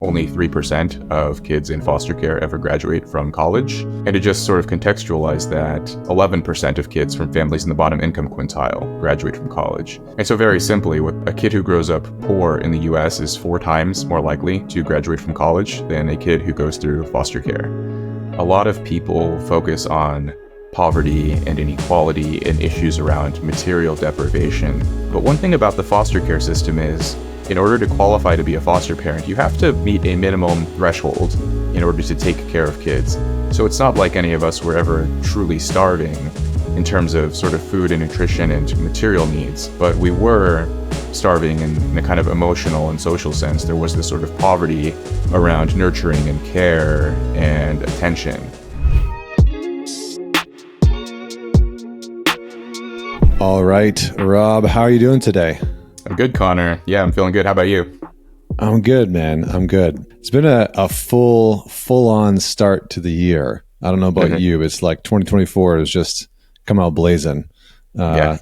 only 3% of kids in foster care ever graduate from college. And to just sort of contextualize that, 11% of kids from families in the bottom income quintile graduate from college. And so very simply, a kid who grows up poor in the US is 4 times more likely to graduate from college than a kid who goes through foster care. A lot of people focus on poverty and inequality and issues around material deprivation. But one thing about the foster care system is, in order to qualify to be a foster parent, you have to meet a minimum threshold in order to take care of kids. So it's not like any of us were ever truly starving in terms of sort of food and nutrition and material needs, but we were starving in a kind of emotional and social sense. There was this sort of poverty around nurturing and care and attention. All right, Rob, how are you doing today? I'm good, Connor. Yeah, I'm feeling good. How about you? I'm good, man. I'm good. It's been a full-on start to the year. I don't know about you. It's like 2024 has just come out blazing.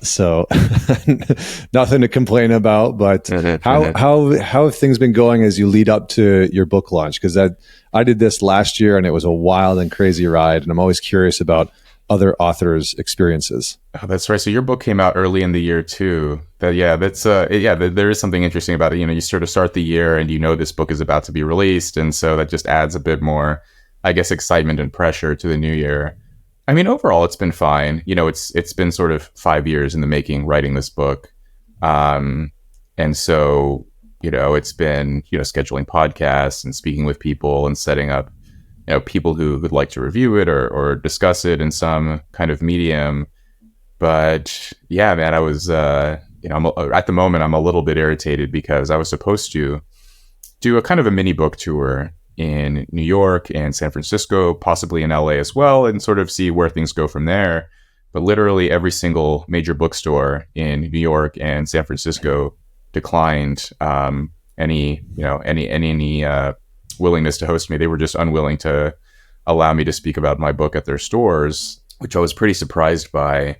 So nothing to complain about, but how have things been going as you lead up to your book launch? Because I did this last year and it was a wild and crazy ride, and I'm always curious about other authors' experiences. Oh, that's right. So your book came out early in the year too. There is something interesting about it. You sort of start the year and this book is about to be released, and so that just adds a bit more, I guess, excitement and pressure to the new year. I mean, overall, it's been fine. It's been sort of 5 years in the making writing this book, and so it's been scheduling podcasts and speaking with people and setting up people who would like to review it or discuss it in some kind of medium. But yeah, man, I was, at the moment, I'm a little bit irritated because I was supposed to do a kind of a mini book tour in New York and San Francisco, possibly in LA as well, and sort of see where things go from there. But literally every single major bookstore in New York and San Francisco declined any willingness to host me. They were just unwilling to allow me to speak about my book at their stores, which I was pretty surprised by.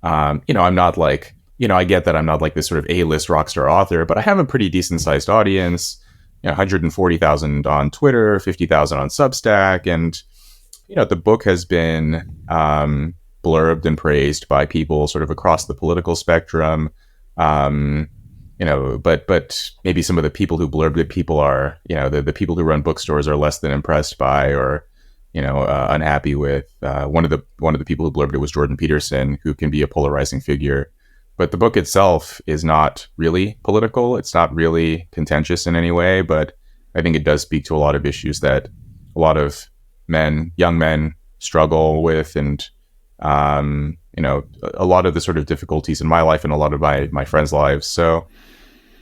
I'm not like, I get that I'm not like this sort of A-list rock star author, but I have a pretty decent sized audience, 140,000 on Twitter, 50,000 on Substack. And, the book has been blurbed and praised by people sort of across the political spectrum. But maybe some of the people who blurbed it, people are, the people who run bookstores are less than impressed by, or, unhappy with. One of the people who blurbed it was Jordan Peterson, who can be a polarizing figure. But the book itself is not really political. It's not really contentious in any way, but I think it does speak to a lot of issues that a lot of young men struggle with, and a lot of the sort of difficulties in my life and a lot of my friends' lives. So,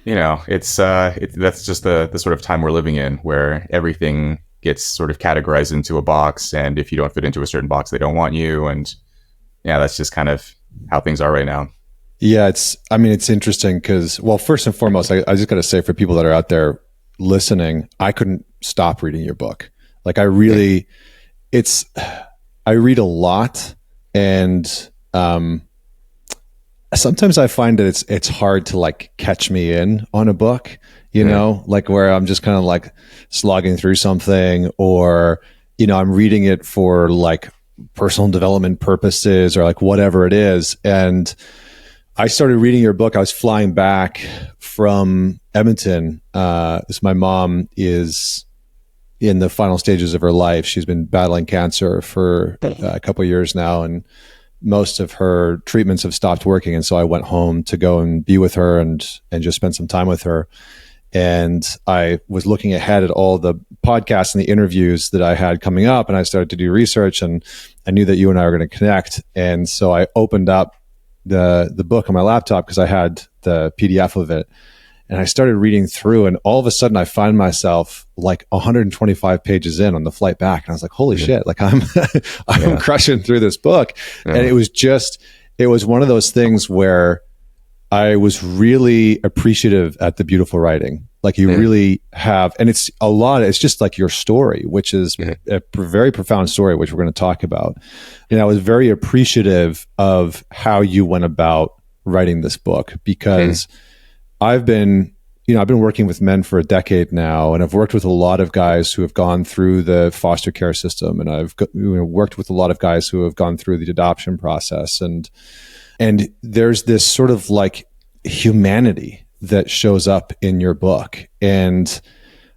that's just the sort of time we're living in, where everything gets sort of categorized into a box, and if you don't fit into a certain box, they don't want you. And yeah, that's just kind of how things are right now. Yeah, it's interesting because, well, first and foremost, I just got to say, for people that are out there listening, I couldn't stop reading your book. Like I read a lot, and sometimes I find that it's hard to like catch me in on a book, like where I'm just kind of like slogging through something, or, I'm reading it for like personal development purposes or like whatever it is. And I started reading your book. I was flying back from Edmonton. My mom is in the final stages of her life. She's been battling cancer for a couple of years now, and most of her treatments have stopped working. And so I went home to go and be with her and just spend some time with her. And I was looking ahead at all the podcasts and the interviews that I had coming up, and I started to do research, and I knew that you and I were going to connect. And so I opened up the book on my laptop because I had the PDF of it, and I started reading through, and all of a sudden I find myself like 125 pages in on the flight back. And I was like, holy shit, like I'm crushing through this book. And it was one of those things where I was really appreciative at the beautiful writing. Like you really have, and it's just like your story, which is a very profound story, which we're going to talk about. And I was very appreciative of how you went about writing this book, because I've been, I've been working with men for a decade now, and I've worked with a lot of guys who have gone through the foster care system, and I've worked with a lot of guys who have gone through the adoption process, and there's this sort of like humanity that shows up in your book. And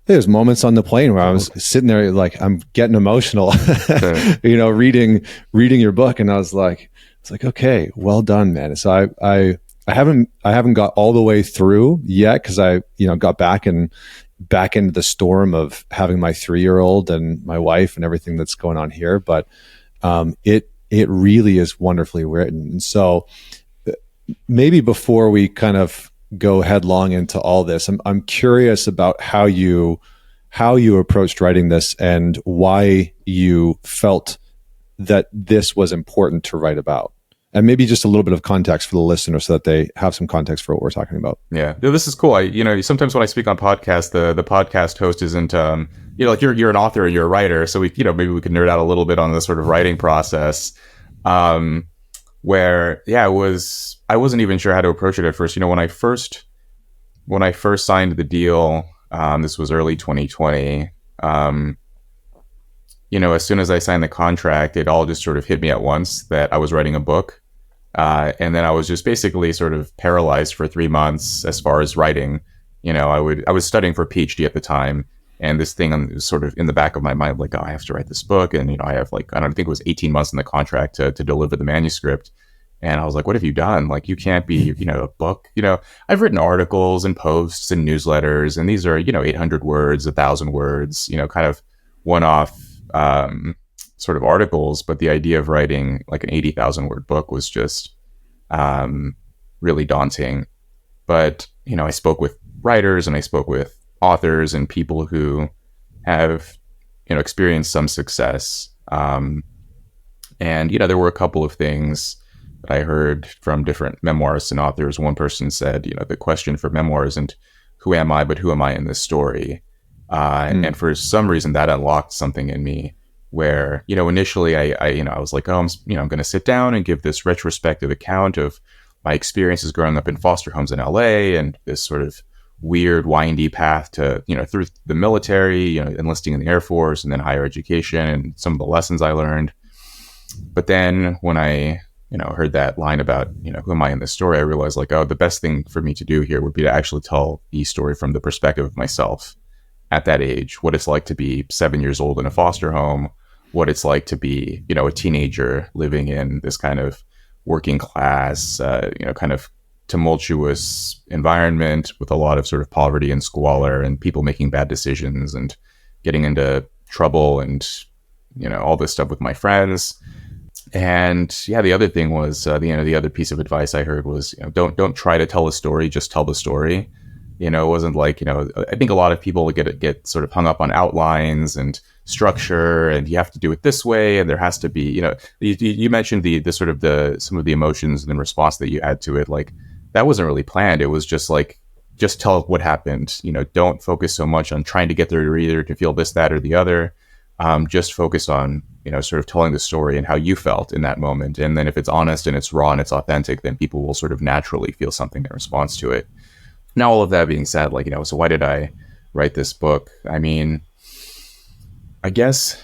there's moments on the plane where I was sitting there, like, I'm getting emotional, reading your book, and I was like, okay, well done, man. So I haven't got all the way through yet, because I got back into the storm of having my 3-year-old and my wife and everything that's going on here. But it really is wonderfully written. And so maybe before we kind of go headlong into all this, I'm curious about how you approached writing this and why you felt that this was important to write about. And maybe just a little bit of context for the listener so that they have some context for what we're talking about. Yeah, this is cool. Sometimes when I speak on podcasts, the podcast host isn't, like you're an author or you're a writer. So maybe we could nerd out a little bit on the sort of writing process, where, I wasn't even sure how to approach it at first. When I first signed the deal, this was early 2020. As soon as I signed the contract, it all just sort of hit me at once that I was writing a book. And then I was just basically sort of paralyzed for 3 months as far as writing. I was studying for a PhD at the time, and this thing was sort of in the back of my mind, like, oh, I have to write this book. And, I have I don't think it was 18 months in the contract to deliver the manuscript. And I was like, what have you done? Like, you can't be, a book. I've written articles and posts and newsletters, and these are, 800 words, 1,000 words, kind of one-off sort of articles. But the idea of writing like an 80,000 word book was just really daunting. But, I spoke with writers and I spoke with authors and people who have, experienced some success. And, there were a couple of things that I heard from different memoirists and authors. One person said, the question for memoir isn't who am I, but who am I in this story? And for some reason that unlocked something in me where, initially I was like, oh, I'm going to sit down and give this retrospective account of my experiences growing up in foster homes in LA and this sort of weird, windy path to, through the military, enlisting in the Air Force and then higher education and some of the lessons I learned. But then when I, heard that line about, who am I in this story, I realized like, oh, the best thing for me to do here would be to actually tell the story from the perspective of myself at that age, what it's like to be 7 years old in a foster home, what it's like to be, a teenager living in this kind of working class, kind of tumultuous environment with a lot of sort of poverty and squalor and people making bad decisions and getting into trouble and, all this stuff with my friends. And the other thing was, the other piece of advice I heard was, don't try to tell a story, just tell the story. It wasn't like, I think a lot of people get sort of hung up on outlines and structure, and you have to do it this way, and there has to be, you mentioned the sort of some of the emotions and the response that you had to it. Like, that wasn't really planned. It was just like, just tell what happened. Don't focus so much on trying to get their reader to feel this, that, or the other. Just focus on, sort of telling the story and how you felt in that moment. And then if it's honest and it's raw and it's authentic, then people will sort of naturally feel something in response to it. Now, all of that being said, like, so why did I write this book? I mean, I guess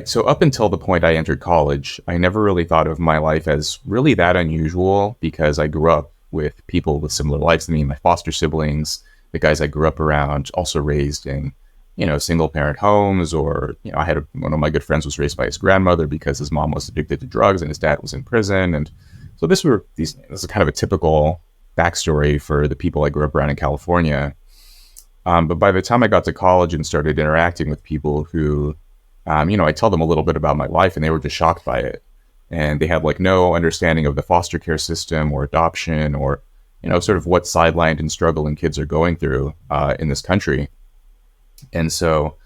so up until the point I entered college, I never really thought of my life as really that unusual because I grew up with people with similar lives to me, my foster siblings, the guys I grew up around, also raised in, single parent homes, or, I had one of my good friends was raised by his grandmother because his mom was addicted to drugs and his dad was in prison. And so this is kind of a typical backstory for the people I grew up around in California. But by the time I got to college and started interacting with people who, I tell them a little bit about my life and they were just shocked by it. And they had like no understanding of the foster care system or adoption or, sort of what sidelined and struggling kids are going through in this country. And so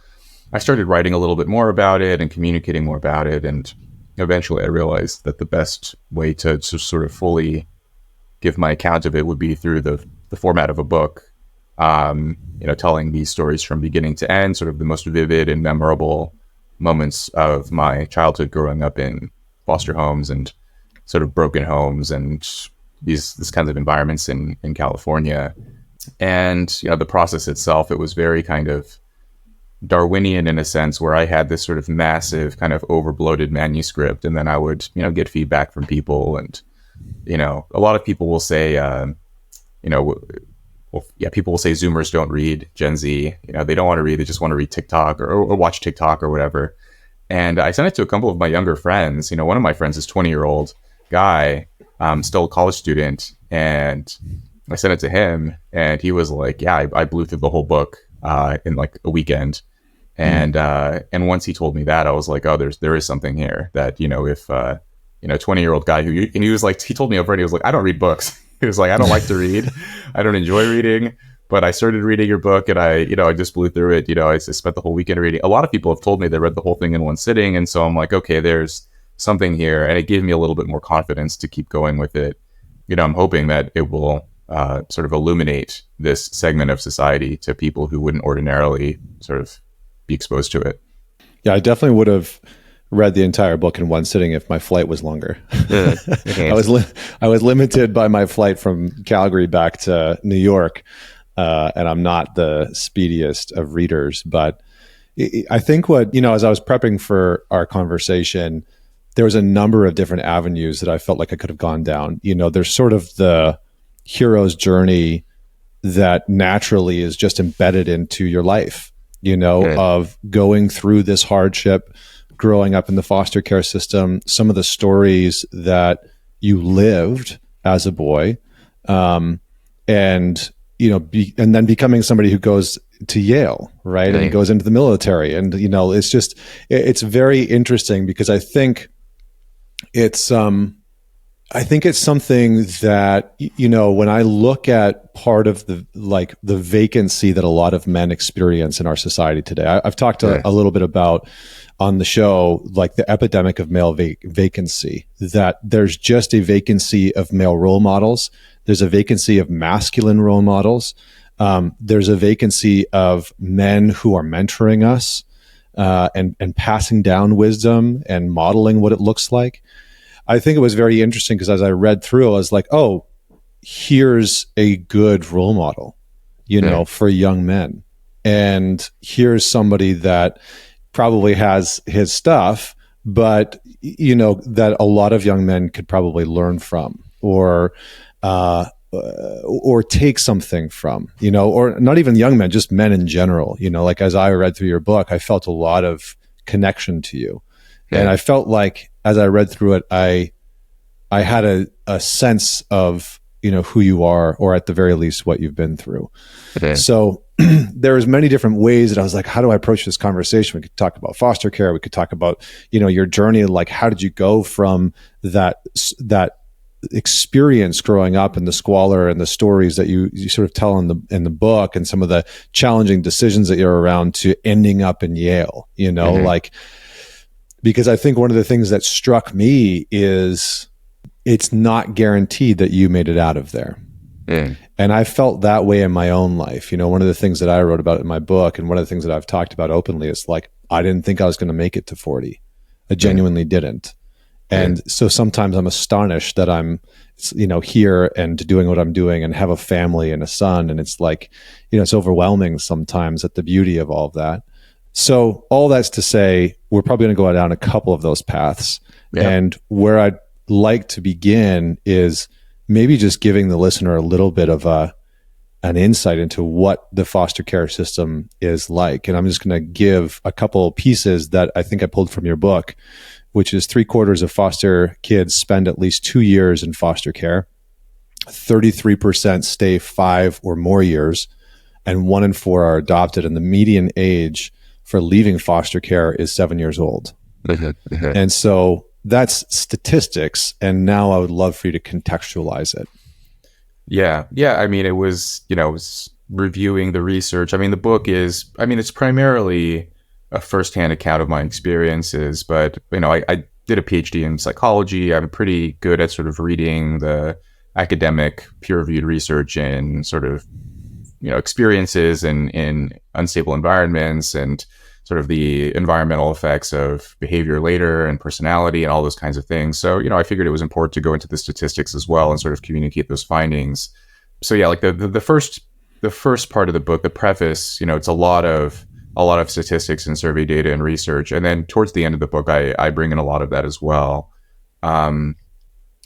I started writing a little bit more about it and communicating more about it. And eventually I realized that the best way to sort of fully give my account of it would be through the format of a book, telling these stories from beginning to end, sort of the most vivid and memorable moments of my childhood growing up in foster homes and sort of broken homes and these kinds of environments in California. And the process itself, it was very kind of Darwinian in a sense, where I had this sort of massive kind of overbloated manuscript, and then I would get feedback from people, and a lot of people will say you know well, yeah, people will say Zoomers don't read, Gen Z, they don't want to read, they just want to read TikTok or watch TikTok or whatever. And I sent it to a couple of my younger friends. One of my friends is 20-year-old guy, still a college student, and I sent it to him, and he was like, "Yeah, I blew through the whole book in like a weekend." And once he told me that, I was like, "Oh, there is something here that if 20-year-old guy and he was like, he told me over, and he was like, I don't read books." He was like, "I don't like to read, I don't enjoy reading." But I started reading your book, and I just blew through it. I just spent the whole weekend reading. A lot of people have told me they read the whole thing in one sitting. And so I'm like, okay, there's something here. And it gave me a little bit more confidence to keep going with it. I'm hoping that it will sort of illuminate this segment of society to people who wouldn't ordinarily sort of be exposed to it. Yeah, I definitely would have read the entire book in one sitting if my flight was longer. Okay. I was limited by my flight from Calgary back to New York. And I'm not the speediest of readers, but I think as I was prepping for our conversation, there was a number of different avenues that I felt like I could have gone down. There's sort of the hero's journey that naturally is just embedded into your life, of going through this hardship, growing up in the foster care system, some of the stories that you lived as a boy, and and then becoming somebody who goes to Yale, right? And he goes into the military. And, it's very interesting because I think it's something that, when I look at part of the vacancy that a lot of men experience in our society today, I've talked a little bit about on the show, like the epidemic of male vacancy, that there's just a vacancy of male role models. There's a vacancy of masculine role models. There's a vacancy of men who are mentoring us and passing down wisdom and modeling what it looks like. I think it was very interesting because as I read through, I was like, oh, here's a good role model, for young men. And here's somebody that probably has his stuff, but, that a lot of young men could probably learn from or take something from, or not even young men, just men in general. Like as I read through your book, I felt a lot of connection to you. Yeah. And I felt like as I read through it, I had a sense of, who you are, or at the very least, what you've been through. Okay. So there's many different ways that I was like, how do I approach this conversation? We could talk about foster care. We could talk about, your journey. Like, how did you go from that experience growing up and the squalor and the stories that you sort of tell in the book and some of the challenging decisions that you're around to ending up in Yale, because I think one of the things that struck me is it's not guaranteed that you made it out of there. Mm. And I felt that way in my own life. One of the things that I wrote about in my book, and one of the things that I've talked about openly, is like, I didn't think I was going to make it to 40. I genuinely didn't. And so sometimes I'm astonished that I'm, here and doing what I'm doing and have a family and a son. And it's like, it's overwhelming sometimes at the beauty of all of that. So all that's to say, we're probably going to go down a couple of those paths. Yeah. And where I'd like to begin is maybe just giving the listener a little bit of an insight into what the foster care system is like. And I'm just going to give a couple pieces that I think I pulled from your book, which is 3/4 of foster kids spend at least 2 years in foster care. 33% stay 5 or more years, and 1 in 4 are adopted. And the median age for leaving foster care is 7 years old. And so that's statistics. And now I would love for you to contextualize it. Yeah. I mean, it was reviewing the research. I mean, the book is, it's primarily a firsthand account of my experiences, but, I did a PhD in psychology. I'm pretty good at sort of reading the academic peer-reviewed research and sort of, experiences in unstable environments and sort of the environmental effects of behavior later and personality and all those kinds of things. So, I figured it was important to go into the statistics as well and sort of communicate those findings. So yeah, like the first the first part of the book, the preface, it's a lot of statistics and survey data and research, and then towards the end of the book, I bring in a lot of that as well. Um,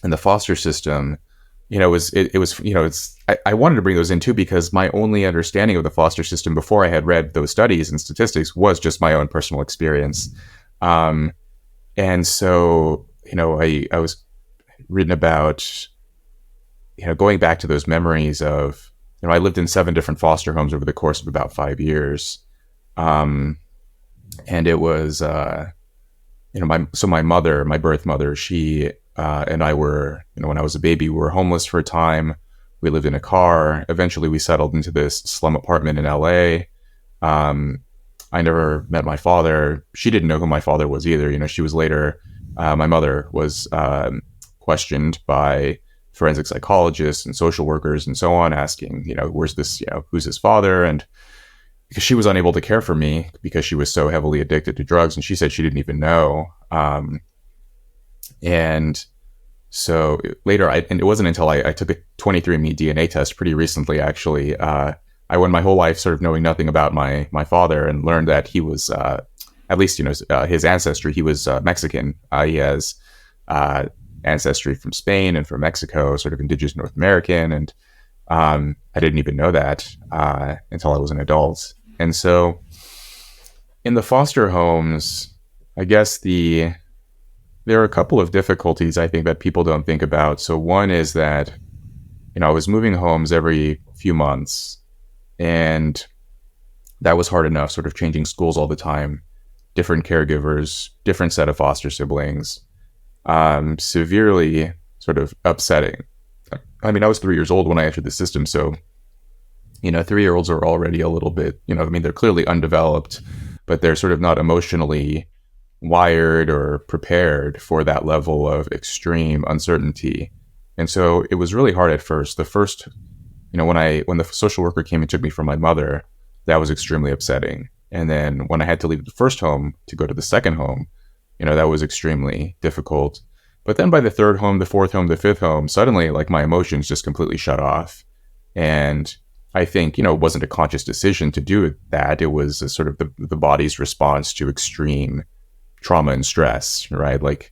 and the foster system, I wanted to bring those in too because my only understanding of the foster system before I had read those studies and statistics was just my own personal experience. Um, and so, I was reading about, going back to those memories of, I lived in 7 different foster homes over the course of about 5 years. Um, and it was, my mother, my birth mother, she and I were, when I was a baby, we were homeless for a time. We lived in a car. Eventually, we settled into this slum apartment in LA. Um, I never met my father. She didn't know who my father was either. She was later, my mother was questioned by forensic psychologists and social workers and so on, asking, where's this, who's his father? And because she was unable to care for me because she was so heavily addicted to drugs, and she said she didn't even know. And so later, and it wasn't until I took a 23andMe DNA test pretty recently, actually. I went my whole life sort of knowing nothing about my father, and learned that he was, at least, his ancestry, he was Mexican. He has ancestry from Spain and from Mexico, sort of indigenous North American. And I didn't even know that until I was an adult. And so in the foster homes, I guess there are a couple of difficulties I think that people don't think about. So one is that, I was moving homes every few months, and that was hard enough, sort of changing schools all the time, different caregivers, different set of foster siblings, severely sort of upsetting. I mean, I was 3 years old when I entered the system, so 3-year-olds are already a little bit, they're clearly undeveloped, but they're sort of not emotionally wired or prepared for that level of extreme uncertainty. And so it was really hard at first. The first, when the social worker came and took me from my mother, that was extremely upsetting. And then when I had to leave the first home to go to the second home, that was extremely difficult. But then by the third home, the fourth home, the fifth home, suddenly like my emotions just completely shut off. And I think, it wasn't a conscious decision to do that. It was a sort of the body's response to extreme trauma and stress, right? Like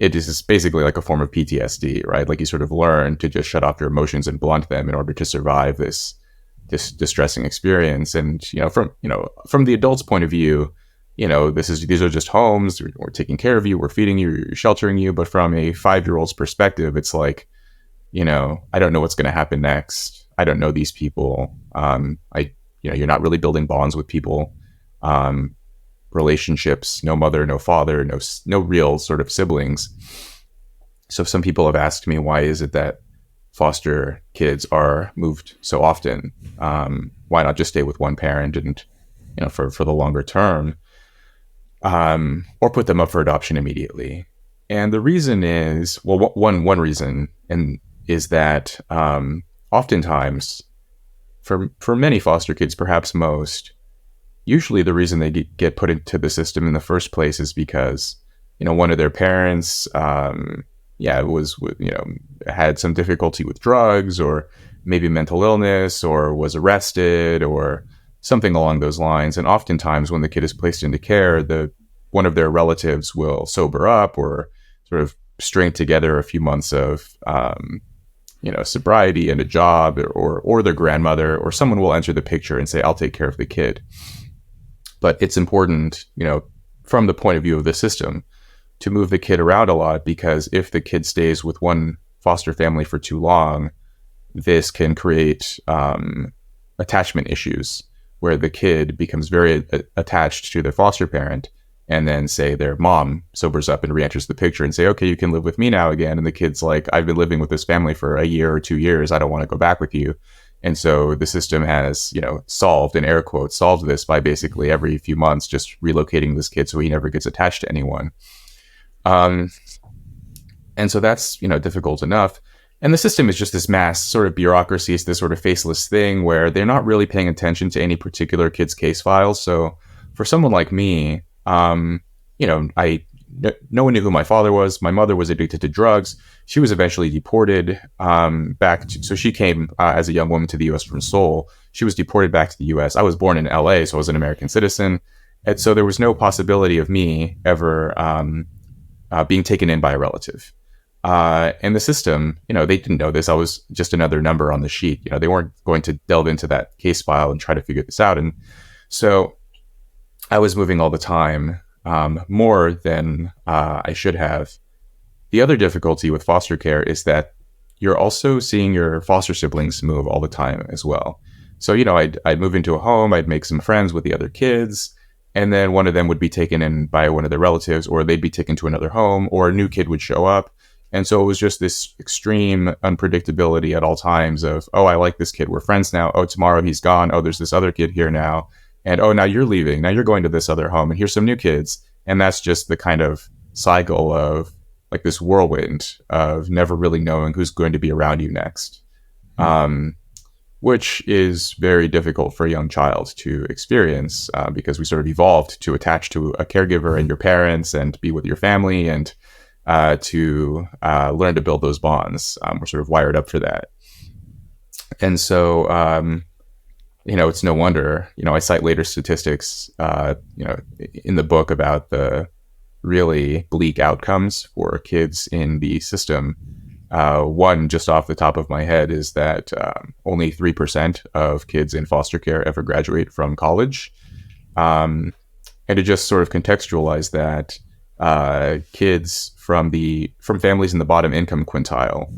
it is basically like a form of PTSD, right? Like you sort of learn to just shut off your emotions and blunt them in order to survive this distressing experience. And, from the adult's point of view, these are just homes. We're taking care of you. We're feeding you. We're sheltering you. But from a 5-year-old's perspective, it's like, I don't know what's going to happen next. I don't know these people. You're not really building bonds with people. Relationships, no mother, no father, no real sort of siblings. So some people have asked me, why is it that foster kids are moved so often? Why not just stay with one parent and, for the longer term, or put them up for adoption immediately? And the reason is, well, one reason is that oftentimes, for many foster kids, perhaps most, usually the reason they get put into the system in the first place is because, one of their parents, had some difficulty with drugs, or maybe mental illness, or was arrested, or something along those lines. And oftentimes when the kid is placed into care, one of their relatives will sober up or sort of string together a few months of, sobriety and a job, or their grandmother or someone will enter the picture and say, I'll take care of the kid. But it's important, from the point of view of the system, to move the kid around a lot, because if the kid stays with one foster family for too long, this can create attachment issues where the kid becomes very attached to their foster parent, and then say their mom sobers up and re-enters the picture and say, okay, you can live with me now again. And the kid's like, I've been living with this family for a year or 2 years. I don't want to go back with you. And so the system has, solved, in air quotes, solved this by basically every few months just relocating this kid so he never gets attached to anyone. And so that's, difficult enough. And the system is just this mass sort of bureaucracy. It's this sort of faceless thing where they're not really paying attention to any particular kid's case files. So for someone like me, no one knew who my father was. My mother was addicted to drugs. She was eventually deported so she came as a young woman to the U.S. from Seoul. she was deported back to the US. I was born in LA, so I was an American citizen. And so there was no possibility of me ever being taken in by a relative. And the system, they didn't know this. I was just another number on the sheet. They weren't going to delve into that case file and try to figure this out. And so I was moving all the time, more than I should have. The other difficulty with foster care is that you're also seeing your foster siblings move all the time as well. So, I'd move into a home, I'd make some friends with the other kids, and then one of them would be taken in by one of their relatives, or they'd be taken to another home, or a new kid would show up. And so it was just this extreme unpredictability at all times of, oh, I like this kid, we're friends now. Oh, tomorrow he's gone. Oh, there's this other kid here now. And oh, now you're leaving. Now you're going to this other home, and here's some new kids. And that's just the kind of cycle of like this whirlwind of never really knowing who's going to be around you next, which is very difficult for a young child to experience, because we sort of evolved to attach to a caregiver and your parents and be with your family and to learn to build those bonds. We're sort of wired up for that. And so, it's no wonder, I cite later statistics, in the book about the really bleak outcomes for kids in the system. One, just off the top of my head, is that only 3% of kids in foster care ever graduate from college. And to just sort of contextualize that, kids from families in the bottom income quintile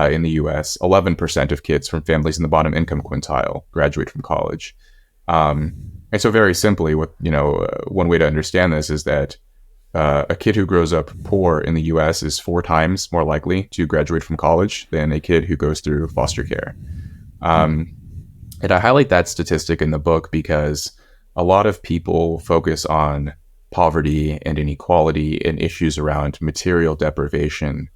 in the U.S., 11% of kids from families in the bottom income quintile graduate from college. And so, very simply, one way to understand this is that a kid who grows up poor in the U.S. is 4 times more likely to graduate from college than a kid who goes through foster care. And I highlight that statistic in the book because a lot of people focus on poverty and inequality and issues around material deprivation.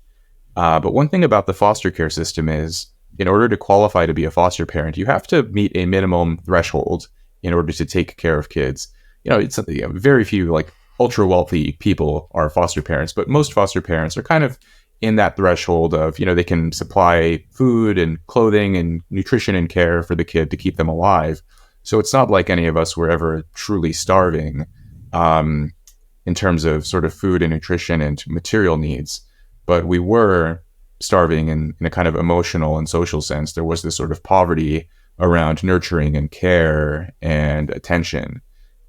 But one thing about the foster care system is, in order to qualify to be a foster parent, you have to meet a minimum threshold in order to take care of kids. It's something, very few like ultra wealthy people are foster parents, but most foster parents are kind of in that threshold of, they can supply food and clothing and nutrition and care for the kid to keep them alive. So it's not like any of us were ever truly starving, in terms of sort of food and nutrition and material needs, but we were starving in a kind of emotional and social sense. There was this sort of poverty around nurturing and care and attention.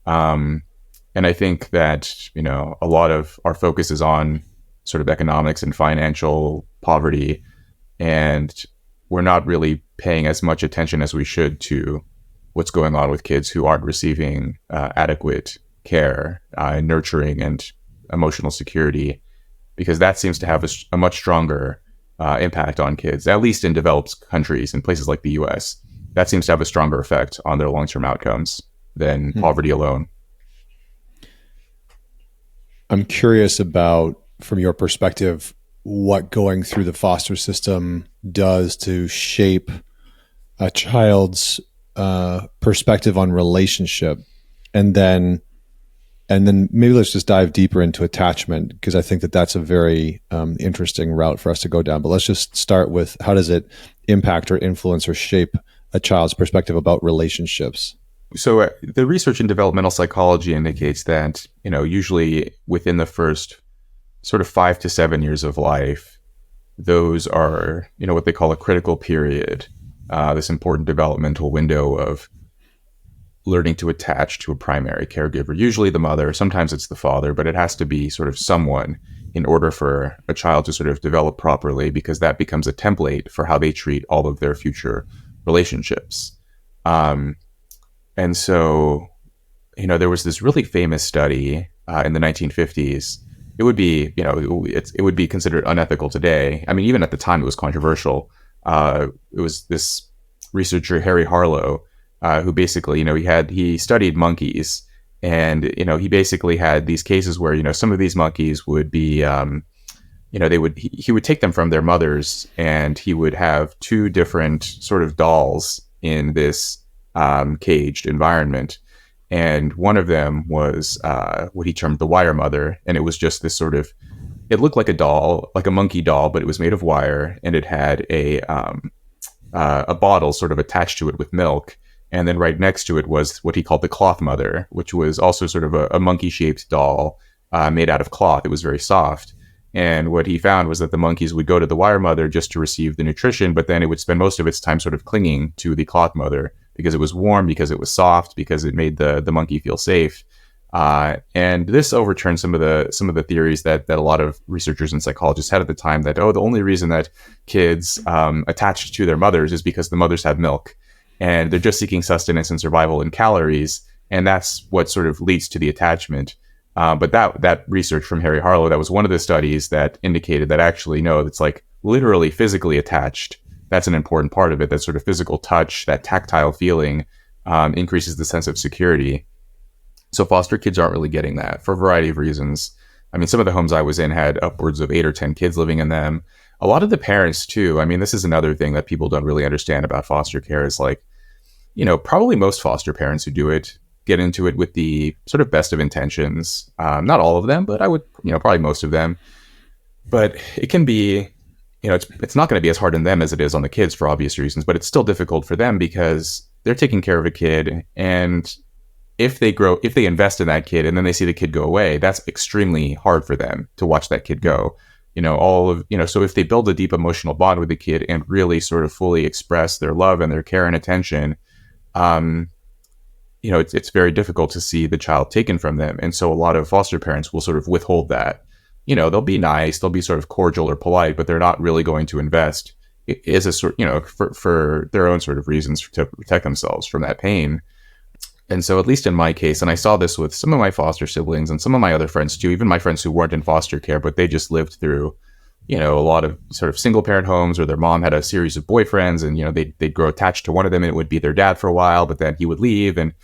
And I think that, a lot of our focus is on sort of economics and financial poverty, and we're not really paying as much attention as we should to what's going on with kids who aren't receiving adequate care, nurturing, and emotional security, because that seems to have a much stronger impact on kids, at least in developed countries, in places like the US. That seems to have a stronger effect on their long-term outcomes than poverty alone. I'm curious about, from your perspective, what going through the foster system does to shape a child's perspective on relationship, and then maybe let's just dive deeper into attachment, because I think that that's a very interesting route for us to go down. But let's just start with, how does it impact or influence or shape a child's perspective about relationships? So the research in developmental psychology indicates that, usually within the first sort of 5 to 7 years of life, those are, what they call a critical period, this important developmental window of learning to attach to a primary caregiver, usually the mother, sometimes it's the father, but it has to be sort of someone in order for a child to sort of develop properly, because that becomes a template for how they treat all of their future relationships. And so, there was this really famous study in the 1950s. It would be, it would be considered unethical today. I mean, even at the time, it was controversial. It was this researcher, Harry Harlow, who basically, he studied monkeys, and, he basically had these cases where, some of these monkeys would be, he would take them from their mothers, and he would have 2 different sort of dolls in this caged environment. And one of them was what he termed the wire mother. And it was just this sort of, it looked like a doll, like a monkey doll, but it was made of wire, and it had a bottle sort of attached to it with milk. And then right next to it was what he called the cloth mother, which was also sort of a monkey shaped doll made out of cloth. It was very soft. And what he found was that the monkeys would go to the wire mother just to receive the nutrition, but then it would spend most of its time sort of clinging to the cloth mother because it was warm, because it was soft, because it made the monkey feel safe. And this overturned some of the theories that a lot of researchers and psychologists had at the time, that the only reason that kids attach to their mothers is because the mothers have milk, and they're just seeking sustenance and survival and calories, and that's what sort of leads to the attachment. But that research from Harry Harlow, that was one of the studies that indicated that actually no, it's like literally physically attached. That's an important part of it. That sort of physical touch, that tactile feeling, increases the sense of security. So foster kids aren't really getting that for a variety of reasons. I mean, some of the homes I was in had upwards of 8 or 10 kids living in them. A lot of the parents too. I mean, this is another thing that people don't really understand about foster care is like, probably most foster parents who do it get into it with the sort of best of intentions. Not all of them, but I would, probably most of them. But it can be, it's not going to be as hard on them as it is on the kids for obvious reasons, but it's still difficult for them because they're taking care of a kid, and if they invest in that kid and then they see the kid go away, that's extremely hard for them to watch that kid go. So if they build a deep emotional bond with the kid and really sort of fully express their love and their care and attention, um, it's very difficult to see the child taken from them. And so a lot of foster parents will sort of withhold that. They'll be nice, they'll be sort of cordial or polite, but they're not really going to invest as a sort, for their own sort of reasons to protect themselves from that pain. And so, at least in my case, and I saw this with some of my foster siblings and some of my other friends too, even my friends who weren't in foster care, but they just lived through, a lot of sort of single parent homes, or their mom had a series of boyfriends, and, they'd grow attached to one of them, and it would be their dad for a while, but then he would leave. And,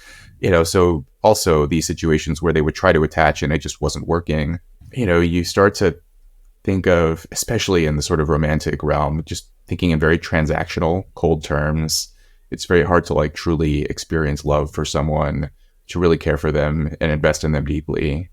so also these situations where they would try to attach and it just wasn't working, you start to think of, especially in the sort of romantic realm, just thinking in very transactional, cold terms. It's very hard to like truly experience love for someone, to really care for them and invest in them deeply.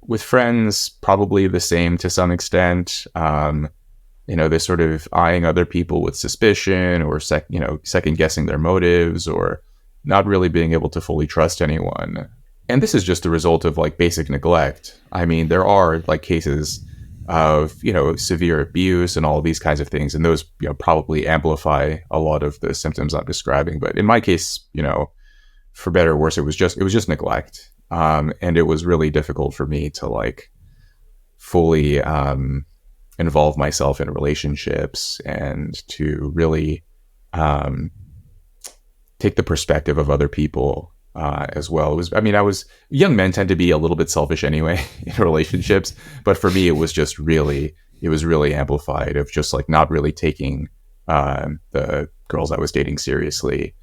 With friends, probably the same to some extent. They're sort of eyeing other people with suspicion, or second guessing their motives, or not really being able to fully trust anyone. And this is just the result of like basic neglect. I mean, there are like cases of severe abuse and all of these kinds of things, and those probably amplify a lot of the symptoms I'm describing. But in my case, for better or worse, it was just neglect, and it was really difficult for me to like fully involve myself in relationships and to really take the perspective of other people as well. I was young men tend to be a little bit selfish anyway in relationships, but for me, it was really amplified of just like not really taking the girls I was dating seriously.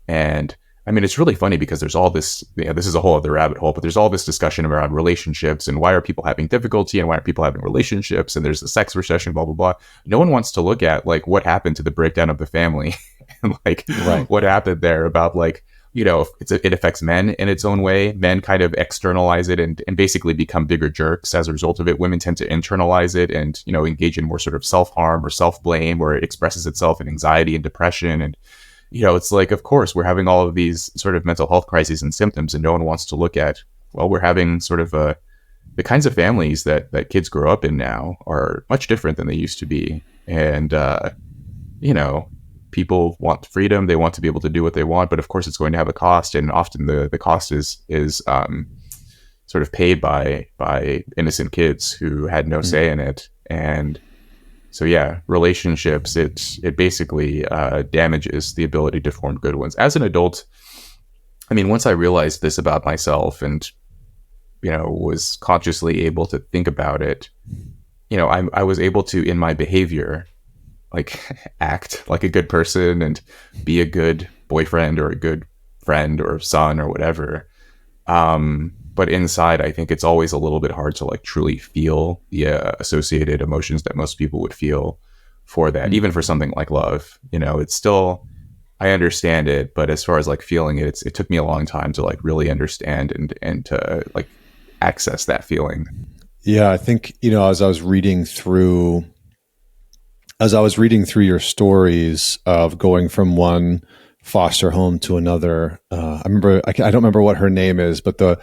And I mean, it's really funny because there's all this, this is a whole other rabbit hole, but there's all this discussion around relationships and why are people having difficulty and why are people having relationships, and there's the sex recession, blah, blah, blah. No one wants to look at like what happened to the breakdown of the family and like Right. what happened there about like, it affects men in its own way. Men kind of externalize it and basically become bigger jerks as a result of it. Women tend to internalize it and, engage in more sort of self-harm or self-blame, where it expresses itself in anxiety and depression. And, it's like, of course, we're having all of these sort of mental health crises and symptoms, and no one wants to look at, well, we're having sort of the kinds of families that kids grow up in now are much different than they used to be. And, people want freedom. They want to be able to do what they want, but of course it's going to have a cost. And often the cost is sort of paid by innocent kids who had no say in it. And so, yeah, relationships, it basically damages the ability to form good ones. As an adult, I mean, once I realized this about myself and, was consciously able to think about it, I was able to, in my behavior, like act like a good person and be a good boyfriend or a good friend or son or whatever. But inside, I think it's always a little bit hard to like truly feel the associated emotions that most people would feel for that, even for something like love. It's still, I understand it, but as far as like feeling it, it took me a long time to like really understand and to like access that feeling. Yeah, I think, as I was reading through your stories of going from one foster home to another. I remember, I don't remember what her name is, but the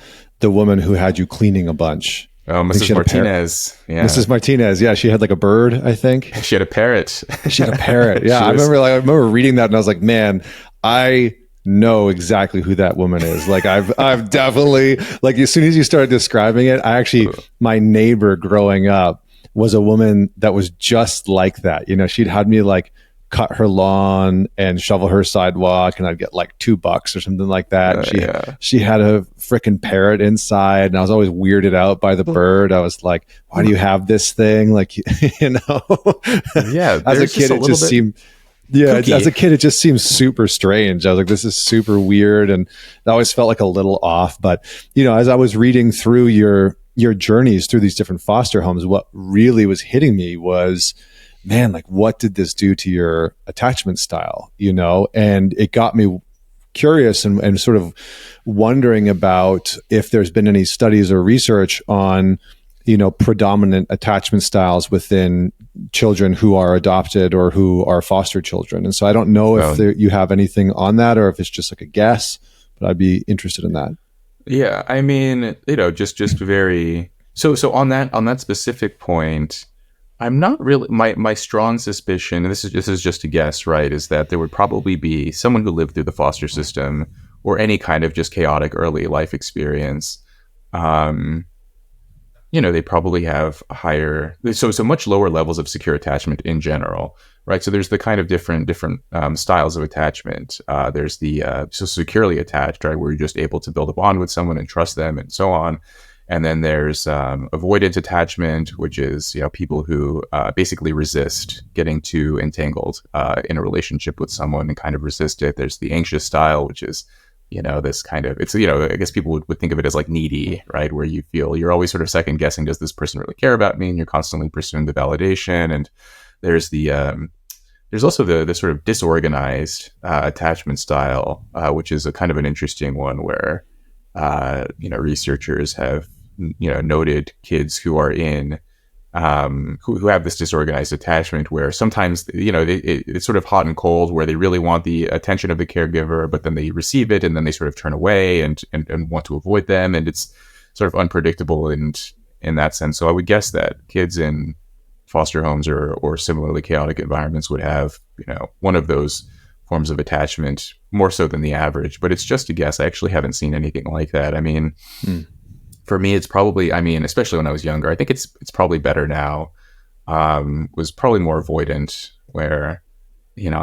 woman who had you cleaning a bunch. Oh, I think Mrs. she had a parrot. Martinez. Yeah. Mrs. Martinez. Yeah, she had like a bird, I think. She had a parrot. She had a parrot. Yeah, She was, I remember reading that and I was like, man, I know exactly who that woman is. Like I've definitely, like, as soon as you started describing it, I actually, my neighbor growing up was a woman that was just like that. You know, she'd had me like cut her lawn and shovel her sidewalk, and I'd get like $2 or something like that. And yeah. she had a freaking parrot inside, and I was always weirded out by the bird. I was like, why do you have this thing? Like, you know, Yeah. as a There's just kid, a it little just bit seemed, yeah, kooky. as a kid, it just seems super strange. I was like, this is super weird. And it always felt like a little off. But, you know, as I was reading through your journeys through these different foster homes, what really was hitting me was, man, like, what did this do to your attachment style? You know, and it got me curious and sort of wondering about if there's been any studies or research on, you know, predominant attachment styles within children who are adopted or who are foster children. And so I don't know if you have anything on that or if it's just like a guess, but I'd be interested in that. Yeah, I mean, you know, just very so on that specific point, I'm not really my strong suspicion, and this is just a guess, right, is that there would probably be someone who lived through the foster system or any kind of just chaotic early life experience. Um, you know, they probably have a higher, so much lower levels of secure attachment in general, right? So there's the kind of different styles of attachment. There's the so securely attached, right, where you're just able to build a bond with someone and trust them and so on. And then there's avoidant attachment, which is, you know, people who basically resist getting too entangled in a relationship with someone and kind of resist it. There's the anxious style, which is, you know, this kind of, it's, you know, I guess people would think of it as like needy, right? Where you feel you're always sort of second guessing, does this person really care about me? And you're constantly pursuing the validation. And there's there's also the sort of disorganized attachment style, which is a kind of an interesting one where, you know, researchers have, you know, noted kids who are in, who have this disorganized attachment where sometimes, you know, it's sort of hot and cold where they really want the attention of the caregiver, but then they receive it and then they sort of turn away and want to avoid them. And it's sort of unpredictable in that sense. So I would guess that kids in foster homes or similarly chaotic environments would have, you know, one of those forms of attachment more so than the average, but it's just a guess. I actually haven't seen anything like that. I mean, for me, it's probably, I mean, especially when I was younger, I think it's probably better now. Was probably more avoidant where, you know,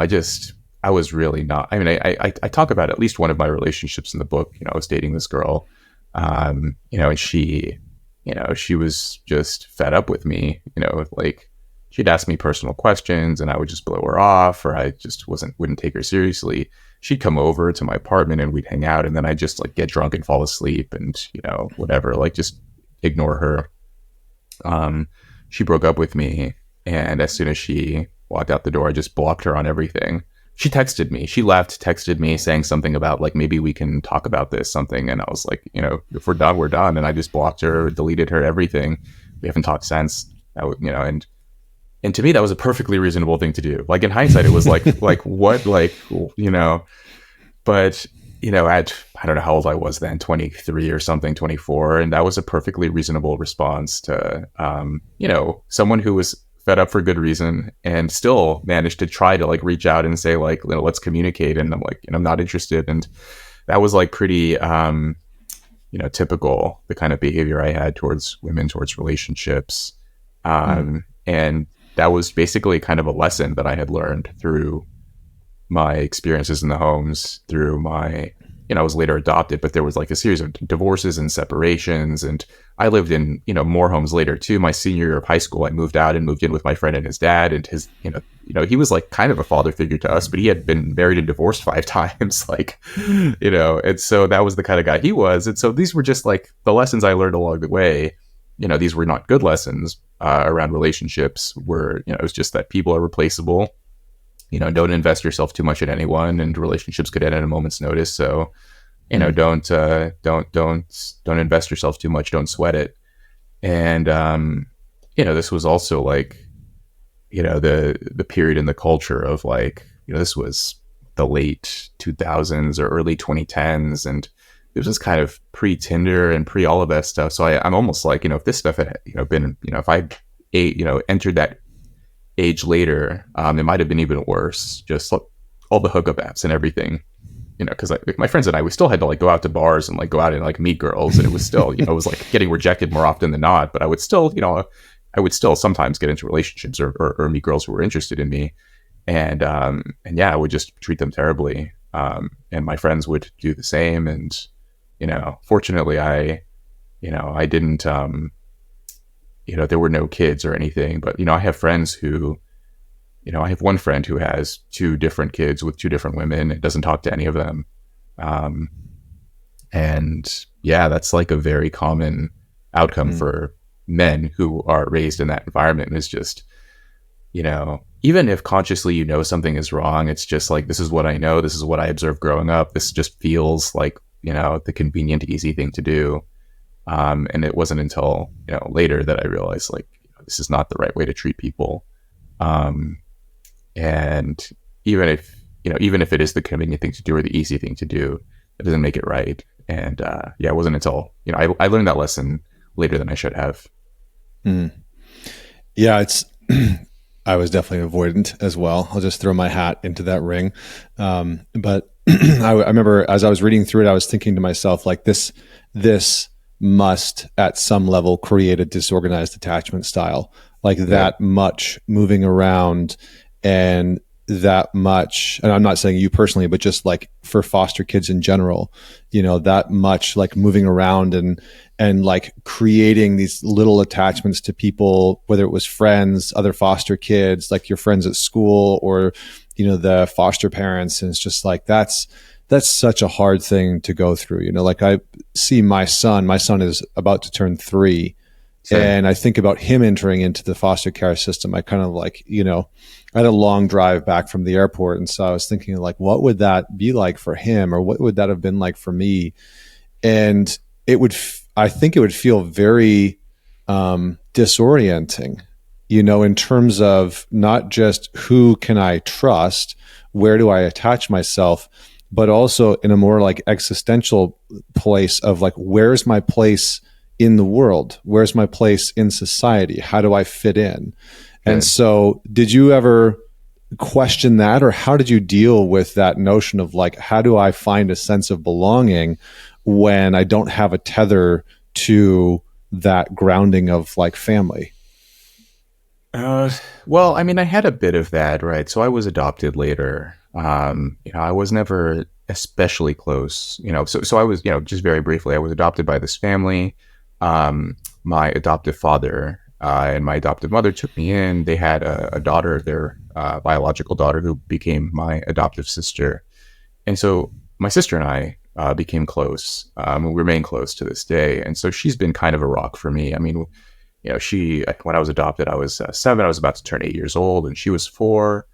I was really not, I mean, I talk about at least one of my relationships in the book. You know, I was dating this girl, you know, and she, you know, she was just fed up with me, you know, like she'd ask me personal questions and I would just blow her off, or I just wouldn't take her seriously. She'd come over to my apartment and we'd hang out, and then I'd just like get drunk and fall asleep and, you know, whatever, like just ignore her. She broke up with me, and as soon as she walked out the door, I just blocked her on everything. She texted me. She left, texted me saying something about like, maybe we can talk about this, something. And I was like, you know, if we're done, we're done. And I just blocked her, deleted her, everything. We haven't talked since. You know, and to me, that was a perfectly reasonable thing to do. Like in hindsight, it was like, like what, like, you know, but, you know, I don't know how old I was then, 23 or something, 24. And that was a perfectly reasonable response to, you know, someone who was fed up for good reason and still managed to try to like reach out and say like, you know, let's communicate. And I'm like, you know, I'm not interested. And that was like pretty, you know, typical, the kind of behavior I had towards women, towards relationships. And that was basically kind of a lesson that I had learned through my experiences in the homes, through my, you know, I was later adopted, but there was like a series of divorces and separations. And I lived in, you know, more homes later too. My senior year of high school, I moved out and moved in with my friend and his dad, and his, you know, he was like kind of a father figure to us, but he had been married and divorced 5 times, like, you know, and so that was the kind of guy he was. And so these were just like the lessons I learned along the way. You know, these were not good lessons around relationships, where, you know, it was just that people are replaceable. You know, don't invest yourself too much in anyone, and relationships could end at a moment's notice. So, you know, don't invest yourself too much. Don't sweat it. And, you know, this was also like, you know, the period in the culture of like, you know, this was the late 2000s or early 2010s, and it was just kind of pre-Tinder and pre all of that stuff. So I'm almost like, if this stuff had, been, if I entered that age later, it might have been even worse. Just like all the hookup apps and everything, because like my friends and I, we still had to like go out to bars and like go out and like meet girls, and it was still, it was like getting rejected more often than not. But I would still, I would still sometimes get into relationships or meet girls who were interested in me, and yeah, I would just treat them terribly, and my friends would do the same, and fortunately, I didn't, there were no kids or anything, but, I have friends who, I have one friend who has two different kids with two different women and doesn't talk to any of them. Um, and yeah, that's like a very common outcome for men who are raised in that environment, is just, even if consciously something is wrong, it's just like, this is what I know, this is what I observed growing up, this just feels like, the convenient, easy thing to do. And it wasn't until, later that I realized, like, this is not the right way to treat people. And even if it is the convenient thing to do or the easy thing to do, it doesn't make it right. And yeah, it wasn't until, I learned that lesson later than I should have. Yeah, it's, I was definitely avoidant as well. I'll just throw my hat into that ring. But I remember as I was reading through it, I was thinking to myself, like, this must at some level create a disorganized attachment style, like that much moving around, and that much, and I'm not saying you personally, but just like for foster kids in general, that much like moving around and like creating these little attachments to people, whether it was friends, other foster kids, like your friends at school, or, the foster parents. And it's just like, that's such a hard thing to go through. Like I see my son is about to turn 3. Same. And I think about him entering into the foster care system. I kind of like, I had a long drive back from the airport. And so I was thinking, like, what would that be like for him? Or what would that have been like for me? And I think it would feel very disorienting, in terms of not just who can I trust, where do I attach myself, but also in a more like existential place of like, where's my place in the world? Where's my place in society? How do I fit in? Good. And so did you ever question that, or how did you deal with that notion of like, how do I find a sense of belonging when I don't have a tether to that grounding of like family? Well, I mean, I had a bit of that, right? So I was adopted later. I was never especially close, so I was, just very briefly, I was adopted by this family. My adoptive father and my adoptive mother took me in. They had a daughter, their biological daughter, who became my adoptive sister. And so my sister and I became close. We remain close to this day. And so she's been kind of a rock for me. I mean, when I was adopted, I was 7. I was about to turn 8 years old, and she was 4.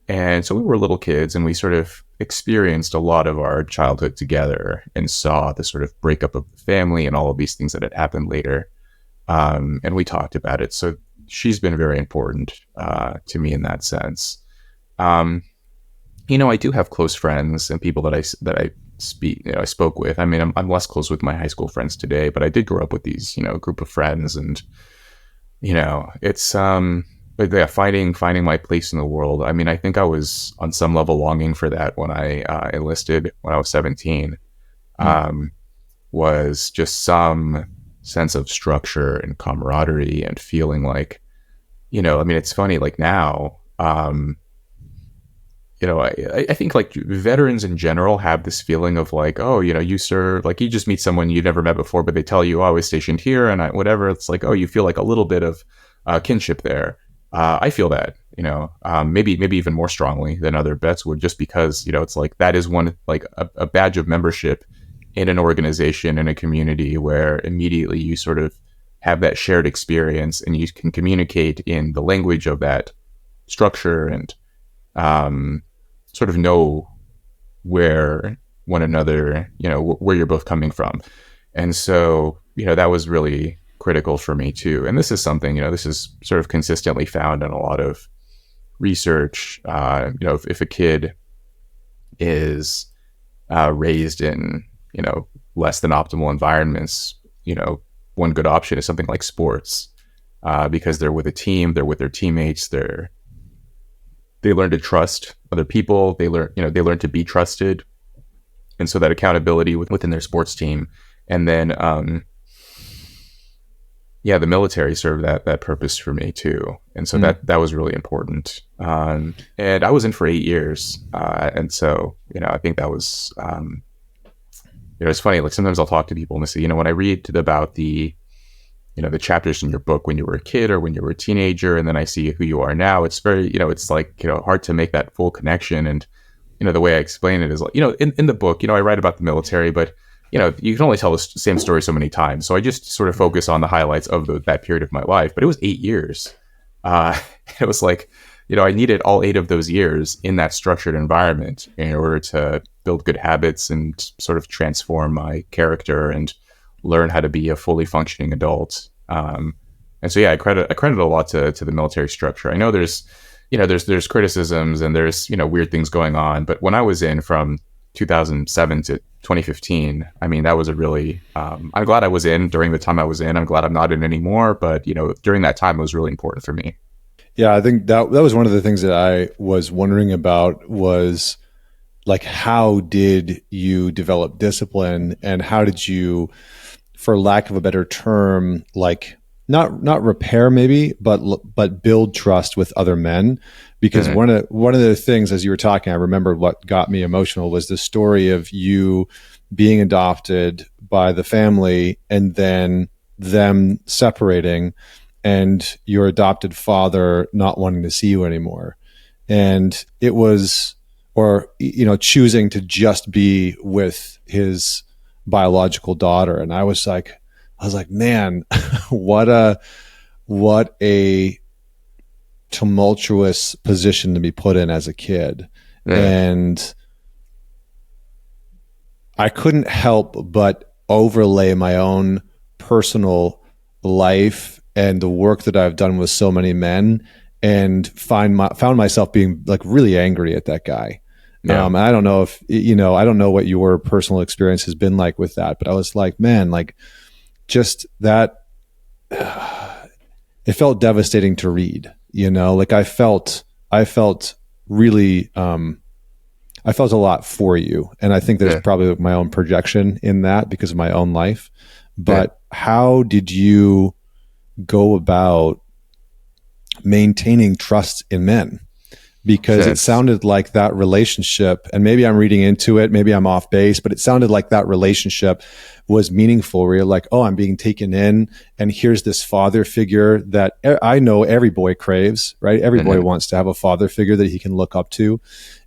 And so we were little kids, and we sort of experienced a lot of our childhood together and saw the sort of breakup of the family and all of these things that had happened later. And we talked about it. So she's been very important to me in that sense. I do have close friends and people that I spoke with. I mean, I'm less close with my high school friends today, but I did grow up with these, group of friends, and it's but yeah, finding my place in the world. I mean, I think I was on some level longing for that when I enlisted when I was 17. Was just some sense of structure and camaraderie and feeling like, I mean, it's funny, like now, I think like veterans in general have this feeling of like, oh, you serve, like you just meet someone you've never met before, but they tell you, oh, I was stationed here and whatever. It's like, oh, you feel like a little bit of kinship there. I feel that, maybe even more strongly than other vets would, just because, it's like that is one, like a badge of membership in an organization, in a community, where immediately you sort of have that shared experience and you can communicate in the language of that structure and sort of know where one another, where you're both coming from. And so, that was really critical for me too. And this is something, this is sort of consistently found in a lot of research. If a kid is raised in, less than optimal environments, one good option is something like sports, because they're with a team, they're with their teammates, they learn to trust other people, they learn to be trusted, and so that accountability within their sports team, and then yeah, the military served that purpose for me too, and so that was really important. And I was in for 8 years, and so I think that was it's funny. Like sometimes I'll talk to people and they say, when I read about the chapters in your book when you were a kid or when you were a teenager, and then I see who you are now, it's very it's like hard to make that full connection. And the way I explain it is like in the book, I write about the military, but you can only tell the same story so many times. So I just sort of focus on the highlights of that period of my life. But it was 8 years. It was like, I needed all 8 of those years in that structured environment in order to build good habits and sort of transform my character and learn how to be a fully functioning adult. And so, yeah, I credit a lot to the military structure. I know there's criticisms and there's, weird things going on. But when I was in from 2007 to 2015, I mean, that was a really, I'm glad I was in during the time I was in. I'm glad I'm not in anymore. But, during that time, it was really important for me. Yeah, I think that was one of the things that I was wondering about was like, how did you develop discipline, and how did you, for lack of a better term, like not repair maybe, but build trust with other men? Because one of the things, as you were talking, I remembered what got me emotional was the story of you being adopted by the family and then them separating and your adopted father not wanting to see you anymore. And it was, or, choosing to just be with his biological daughter. And I was like, man, what a tumultuous position to be put in as a kid. Yeah. And I couldn't help but overlay my own personal life and the work that I've done with so many men, and found myself being like really angry at that guy. Yeah. I don't know if, I don't know what your personal experience has been like with that, but I was like, man, like just that, it felt devastating to read, like I felt really, I felt a lot for you. And I think there's probably my own projection in that because of my own life. But how did you go about maintaining trust in men? Because it sounded like that relationship, and maybe I'm reading into it, maybe I'm off base, but it sounded like that relationship was meaningful, where you're like, oh, I'm being taken in, and here's this father figure that I know every boy craves, right? Every boy wants to have a father figure that he can look up to.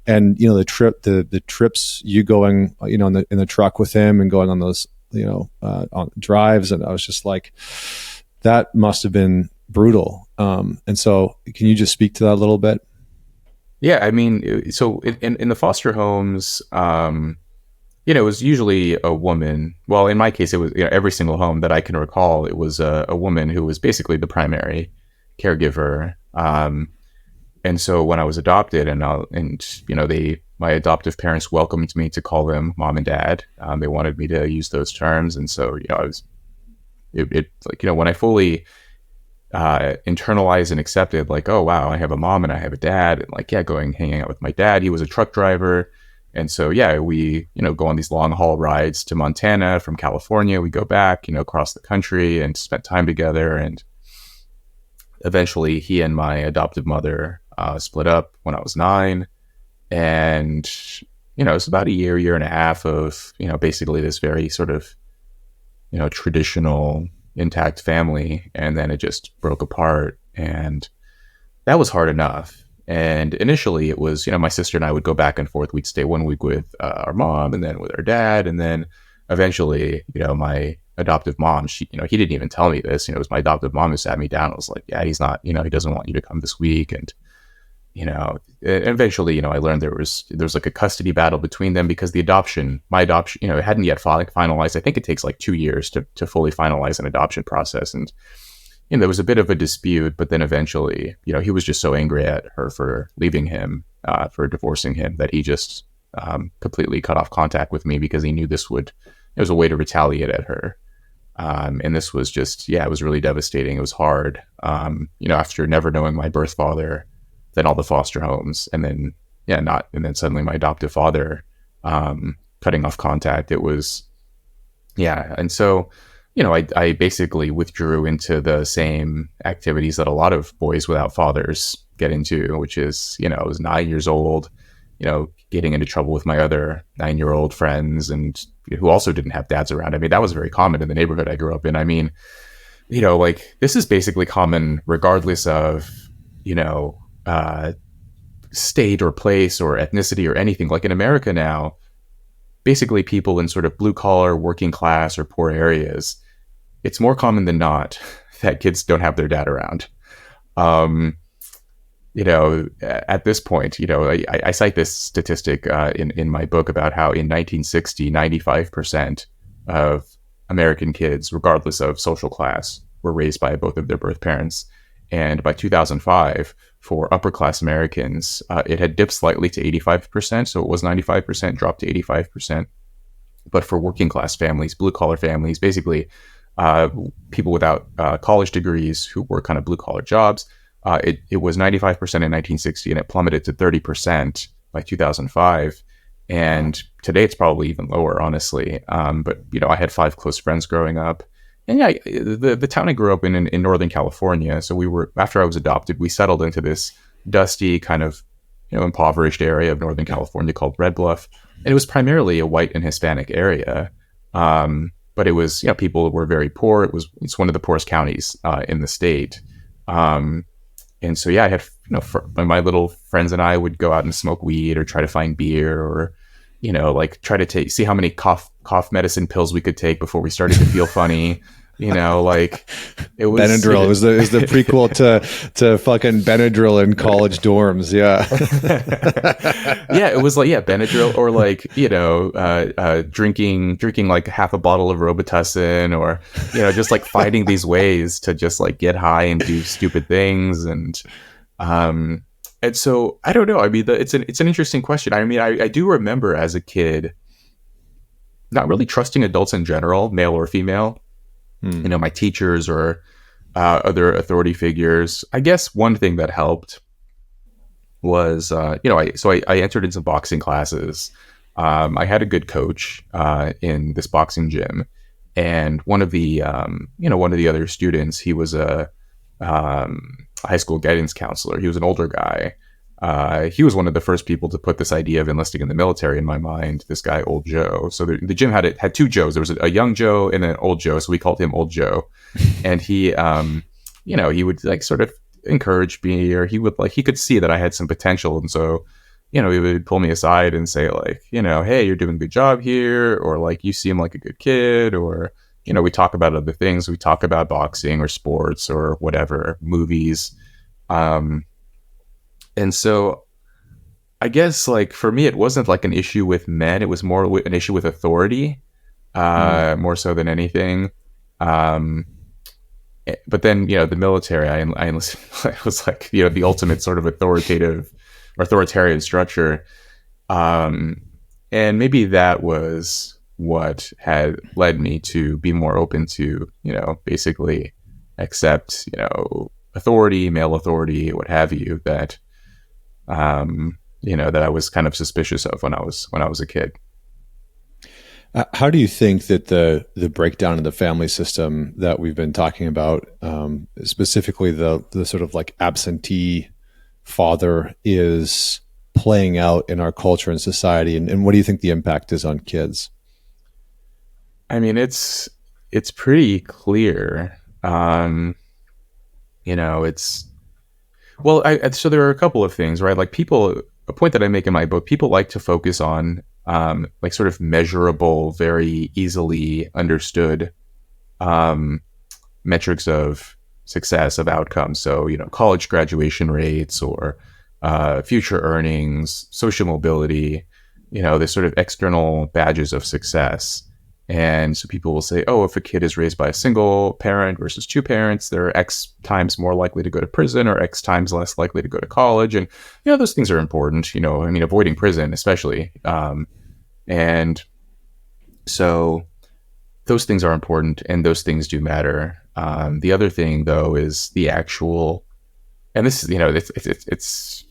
And, the trips you going, in the truck with him and going on those, on drives. And I was just like, that must have been brutal. And so can you just speak to that a little bit? Yeah, I mean, so in the foster homes, it was usually a woman. Well, in my case, it was every single home that I can recall, it was a woman who was basically the primary caregiver. And so when I was adopted, my adoptive parents welcomed me to call them mom and dad. They wanted me to use those terms, and so I was, like when I fully internalized and accepted, like, oh wow, I have a mom and I have a dad, and like, yeah, hanging out with my dad. He was a truck driver, and so yeah, we go on these long haul rides to Montana from California. We go back across the country and spent time together, and eventually he and my adoptive mother split up when I was 9, and it's about a year and a half of basically this very sort of traditional intact family, and then it just broke apart, and that was hard enough. And initially it was my sister and I would go back and forth. We'd stay 1 week with our mom and then with our dad, and then eventually my adoptive mom, she he didn't even tell me this, it was my adoptive mom who sat me down and was like, yeah, he's not, he doesn't want you to come this week. And eventually I learned there was like a custody battle between them, because my adoption it hadn't yet finalized. I think it takes like 2 years to fully finalize an adoption process, and there was a bit of a dispute. But then eventually he was just so angry at her for leaving him, for divorcing him, that he just completely cut off contact with me because he knew it was a way to retaliate at her. And this was just, yeah, it was really devastating. It was hard. After never knowing my birth father, then all the foster homes, and then, yeah, and then suddenly my adoptive father, cutting off contact. It was, yeah. And so, I basically withdrew into the same activities that a lot of boys without fathers get into, which is, I was 9 years old, getting into trouble with my other 9-year-old friends and who also didn't have dads around. I mean, that was very common in the neighborhood I grew up in. I mean, like this is basically common regardless of, state or place or ethnicity or anything. Like in America now, basically people in sort of blue collar, working class or poor areas, it's more common than not that kids don't have their dad around. Um, at this point, I cite this statistic in my book about how in 1960, 95% of American kids, regardless of social class, were raised by both of their birth parents. And by 2005, for upper class Americans, it had dipped slightly to 85%. So it was 95%, dropped to 85%. But for working class families, blue collar families, basically people without college degrees who were kind of blue collar jobs, it was 95% in 1960 and it plummeted to 30% by 2005. And today it's probably even lower, honestly. But, I had 5 close friends growing up. And yeah, the town I grew up in Northern California. So after I was adopted, we settled into this dusty kind of, impoverished area of Northern California called Red Bluff. And it was primarily a white and Hispanic area. But it was, people were very poor. It's one of the poorest counties in the state. And so, yeah, I had, my little friends and I would go out and smoke weed or try to find beer or, like try to see how many cough medicine pills we could take before we started to feel funny. Like it was Benadryl is the prequel to fucking Benadryl in college dorms. Yeah. Yeah. It was like, yeah, Benadryl or like, drinking like half a bottle of Robitussin or, just like finding these ways to just like get high and do stupid things. And so I don't know. I mean, it's an interesting question. I mean, I do remember as a kid not really trusting adults in general, male or female. My teachers or other authority figures. I guess one thing that helped was, I entered into boxing classes. I had a good coach in this boxing gym, and one of the other students, he was a high school guidance counselor. He was an older guy. He was one of the first people to put this idea of enlisting in the military in my mind, this guy, Old Joe. So the gym had 2 Joes. There was a young Joe and an old Joe. So we called him Old Joe. And he, he would like sort of encourage me, or he could see that I had some potential. And so, he would pull me aside and say like, hey, you're doing a good job here. Or like, you seem like a good kid. Or, we talk about other things. We talk about boxing or sports or whatever, movies. And so I guess like for me, it wasn't like an issue with men. It was more an issue with authority, more so than anything. But then, the military, I was like, the ultimate sort of authoritarian structure. And maybe that was what had led me to be more open to, basically accept, authority, male authority, what have you, that that I was kind of suspicious of when I was a kid. How do you think that the breakdown in the family system that we've been talking about, specifically the sort of like absentee father, is playing out in our culture and society, and what do you think the impact is on kids? I mean, it's pretty clear. It's well, so there are a couple of things, right? Like a point that I make in my book, people like to focus on like sort of measurable, very easily understood metrics of success, of outcomes. So, college graduation rates or future earnings, social mobility, the sort of external badges of success. And so people will say, oh, if a kid is raised by a single parent versus two parents, they're X times more likely to go to prison or X times less likely to go to college. And, those things are important, I mean, avoiding prison, especially. And so those things are important and those things do matter. The other thing, though, is the actual, and this is, it's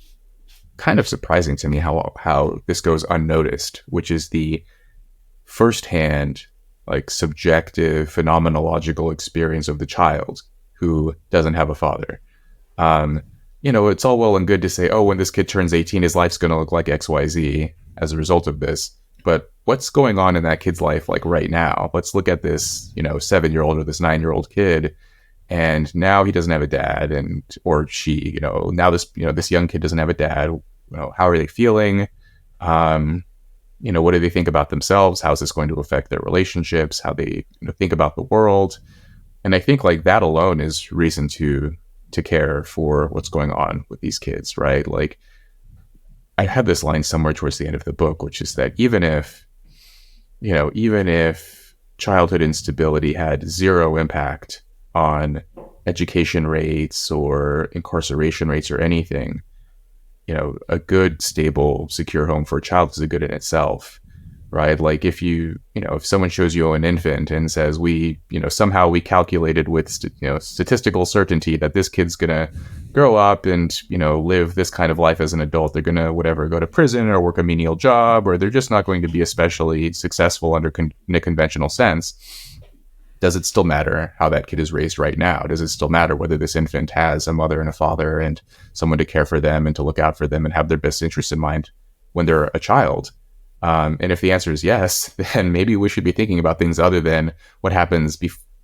kind of surprising to me how this goes unnoticed, which is the firsthand, like subjective, phenomenological experience of the child who doesn't have a father. Um, it's all well and good to say, oh, when this kid turns 18, his life's going to look like XYZ as a result of this. But what's going on in that kid's life, like right now? Let's look at this, 7-year-old or this 9-year-old kid. And now he doesn't have a dad, and or she, now this young kid doesn't have a dad. How are they feeling? What do they think about themselves? How is this going to affect their relationships? How they think about the world? And I think like that alone is reason to care for what's going on with these kids, right? Like I have this line somewhere towards the end of the book, which is that even if childhood instability had zero impact on education rates or incarceration rates or anything, a good, stable, secure home for a child is a good in itself, right? Like if if someone shows you an infant and says, somehow we calculated with, statistical certainty that this kid's going to grow up and, live this kind of life as an adult, they're going to, go to prison or work a menial job, or they're just not going to be especially successful in a conventional sense. Does it still matter how that kid is raised right now? Does it still matter whether this infant has a mother and a father and someone to care for them and to look out for them and have their best interests in mind when they're a child? And if the answer is yes, then maybe we should be thinking about things other than what happens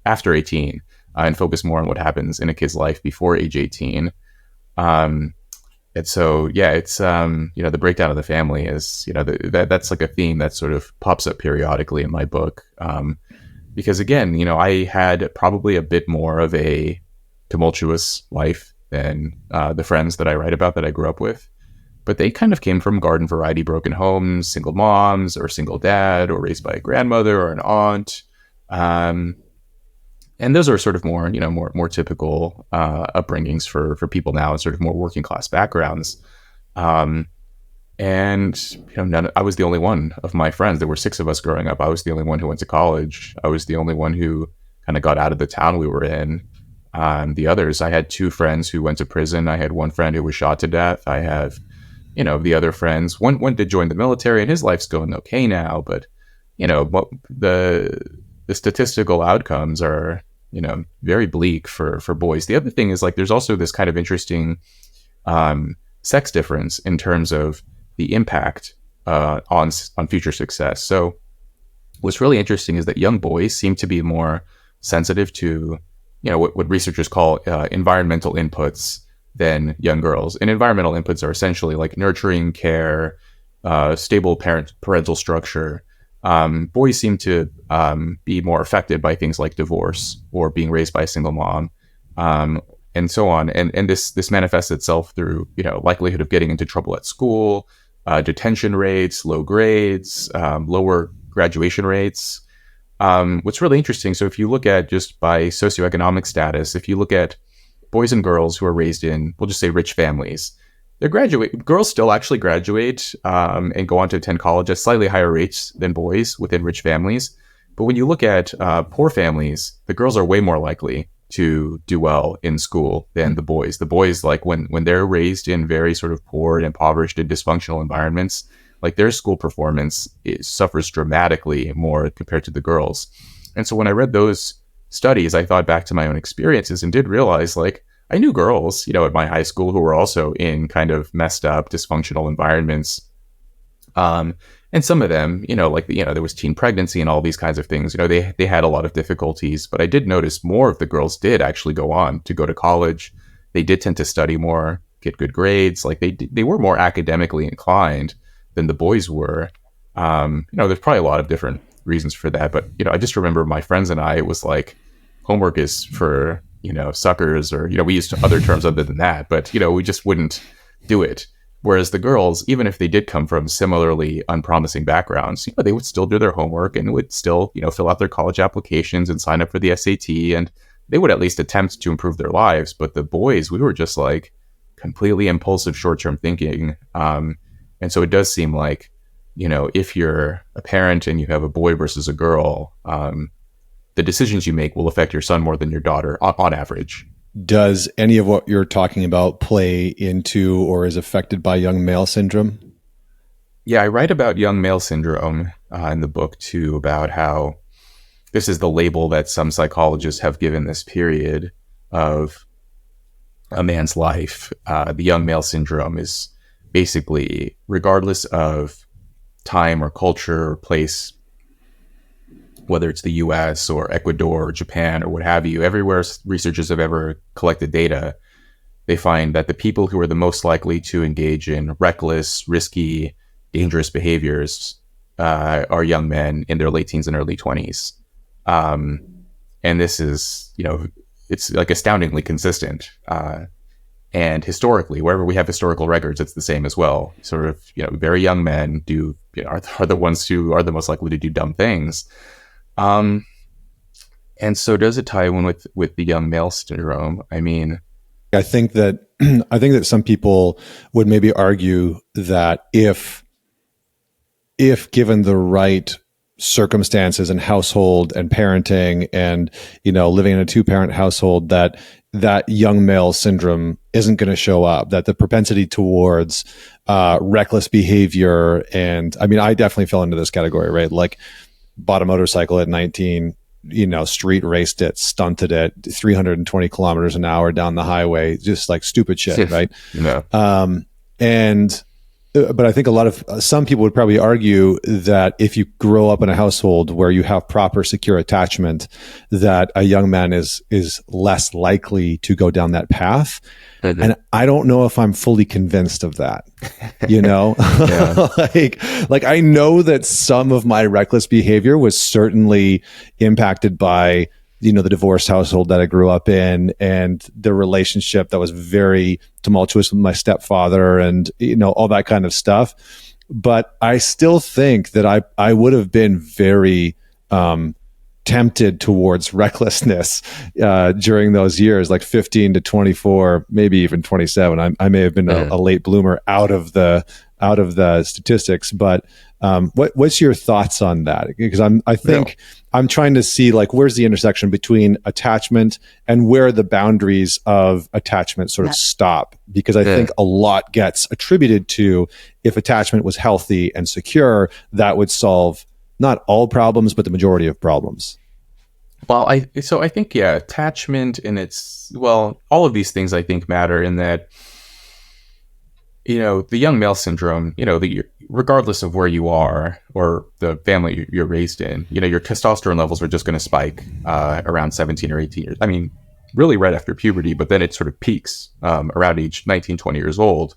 after 18 and focus more on what happens in a kid's life before age 18. And so, yeah, it's, the breakdown of the family is, that's like a theme that sort of pops up periodically in my book. Because again, I had probably a bit more of a tumultuous life than the friends that I write about that I grew up with. But they kind of came from garden variety broken homes, single moms or single dad, or raised by a grandmother or an aunt. And those are sort of more, more typical upbringings for people now and sort of more working class backgrounds. And I was the only one of my friends. There were 6 of us growing up. I was the only one who went to college. I was the only one who kind of got out of the town we were in. The others, I had 2 friends who went to prison. I had one friend who was shot to death. I have, the other friends. One did join the military, and his life's going okay now. But the statistical outcomes are very bleak for boys. The other thing is like there's also this kind of interesting sex difference in terms of the impact on future success. So what's really interesting is that young boys seem to be more sensitive to, what researchers call environmental inputs than young girls. And environmental inputs are essentially like nurturing, care, stable parental structure. Boys seem to be more affected by things like divorce or being raised by a single mom. And so on. And this manifests itself through, likelihood of getting into trouble at school, detention rates, low grades, lower graduation rates. What's really interesting, so if you look at just by socioeconomic status, if you look at boys and girls who are raised in, we'll just say rich families, girls still actually graduate and go on to attend college at slightly higher rates than boys within rich families. But when you look at poor families, the girls are way more likely to do well in school than the boys. The boys, like when they're raised in very sort of poor and impoverished and dysfunctional environments, like their school performance suffers dramatically more compared to the girls. And so when I read those studies, I thought back to my own experiences and did realize like I knew girls, at my high school who were also in kind of messed up, dysfunctional environments. And some of them, there was teen pregnancy and all these kinds of things. They had a lot of difficulties, but I did notice more of the girls did actually go on to go to college. They did tend to study more, get good grades. Like they were more academically inclined than the boys were. There's probably a lot of different reasons for that, but I just remember my friends and I, it was like homework is for suckers, or we used other terms other than that, but we just wouldn't do it. Whereas the girls, even if they did come from similarly unpromising backgrounds, they would still do their homework and would still, fill out their college applications and sign up for the SAT, and they would at least attempt to improve their lives. But the boys, we were just like completely impulsive, short-term thinking. And so it does seem like, if you're a parent and you have a boy versus a girl, the decisions you make will affect your son more than your daughter on average. Does any of what you're talking about play into or is affected by young male syndrome? Yeah, I write about young male syndrome in the book too, about how this is the label that some psychologists have given this period of a man's life. The young male syndrome is basically, regardless of time or culture or place, whether it's the US or Ecuador or Japan or what have you, everywhere researchers have ever collected data, they find that the people who are the most likely to engage in reckless, risky, dangerous behaviors are young men in their late teens and early 20s. And this is, it's like astoundingly consistent. And historically, wherever we have historical records, it's the same as well. Sort of, very young men are the ones who are the most likely to do dumb things. And so does it tie in with the young male syndrome? I mean, I think that some people would maybe argue that if given the right circumstances and household and parenting and living in a two-parent household, that young male syndrome isn't going to show up, that the propensity towards reckless behavior, and I mean, I definitely fell into this category, right? Like, bought a motorcycle at 19, street raced it, stunted it 320 kilometers an hour down the highway, just like stupid shit, right? No. But I think some people would probably argue that if you grow up in a household where you have proper secure attachment, that a young man is less likely to go down that path. Mm-hmm. And I don't know if I'm fully convinced of that, like I know that some of my reckless behavior was certainly impacted by, the divorced household that I grew up in and the relationship that was very tumultuous with my stepfather and, all that kind of stuff. But I still think that I would have been very, tempted towards recklessness during those years, like 15 to 24, maybe even 27. I may have been a late bloomer out of the statistics, but what's your thoughts on that? Because I'm trying to see, like, where's the intersection between attachment and where the boundaries of attachment sort of stop? Because I think a lot gets attributed to, if attachment was healthy and secure, that would solve not all problems, but the majority of problems. Well, I think, attachment all of these things I think matter in that, the young male syndrome, regardless of where you are or the family you're raised in, your testosterone levels are just going to spike around 17 or 18 years. I mean, really right after puberty, but then it sort of peaks around age 19, 20 years old.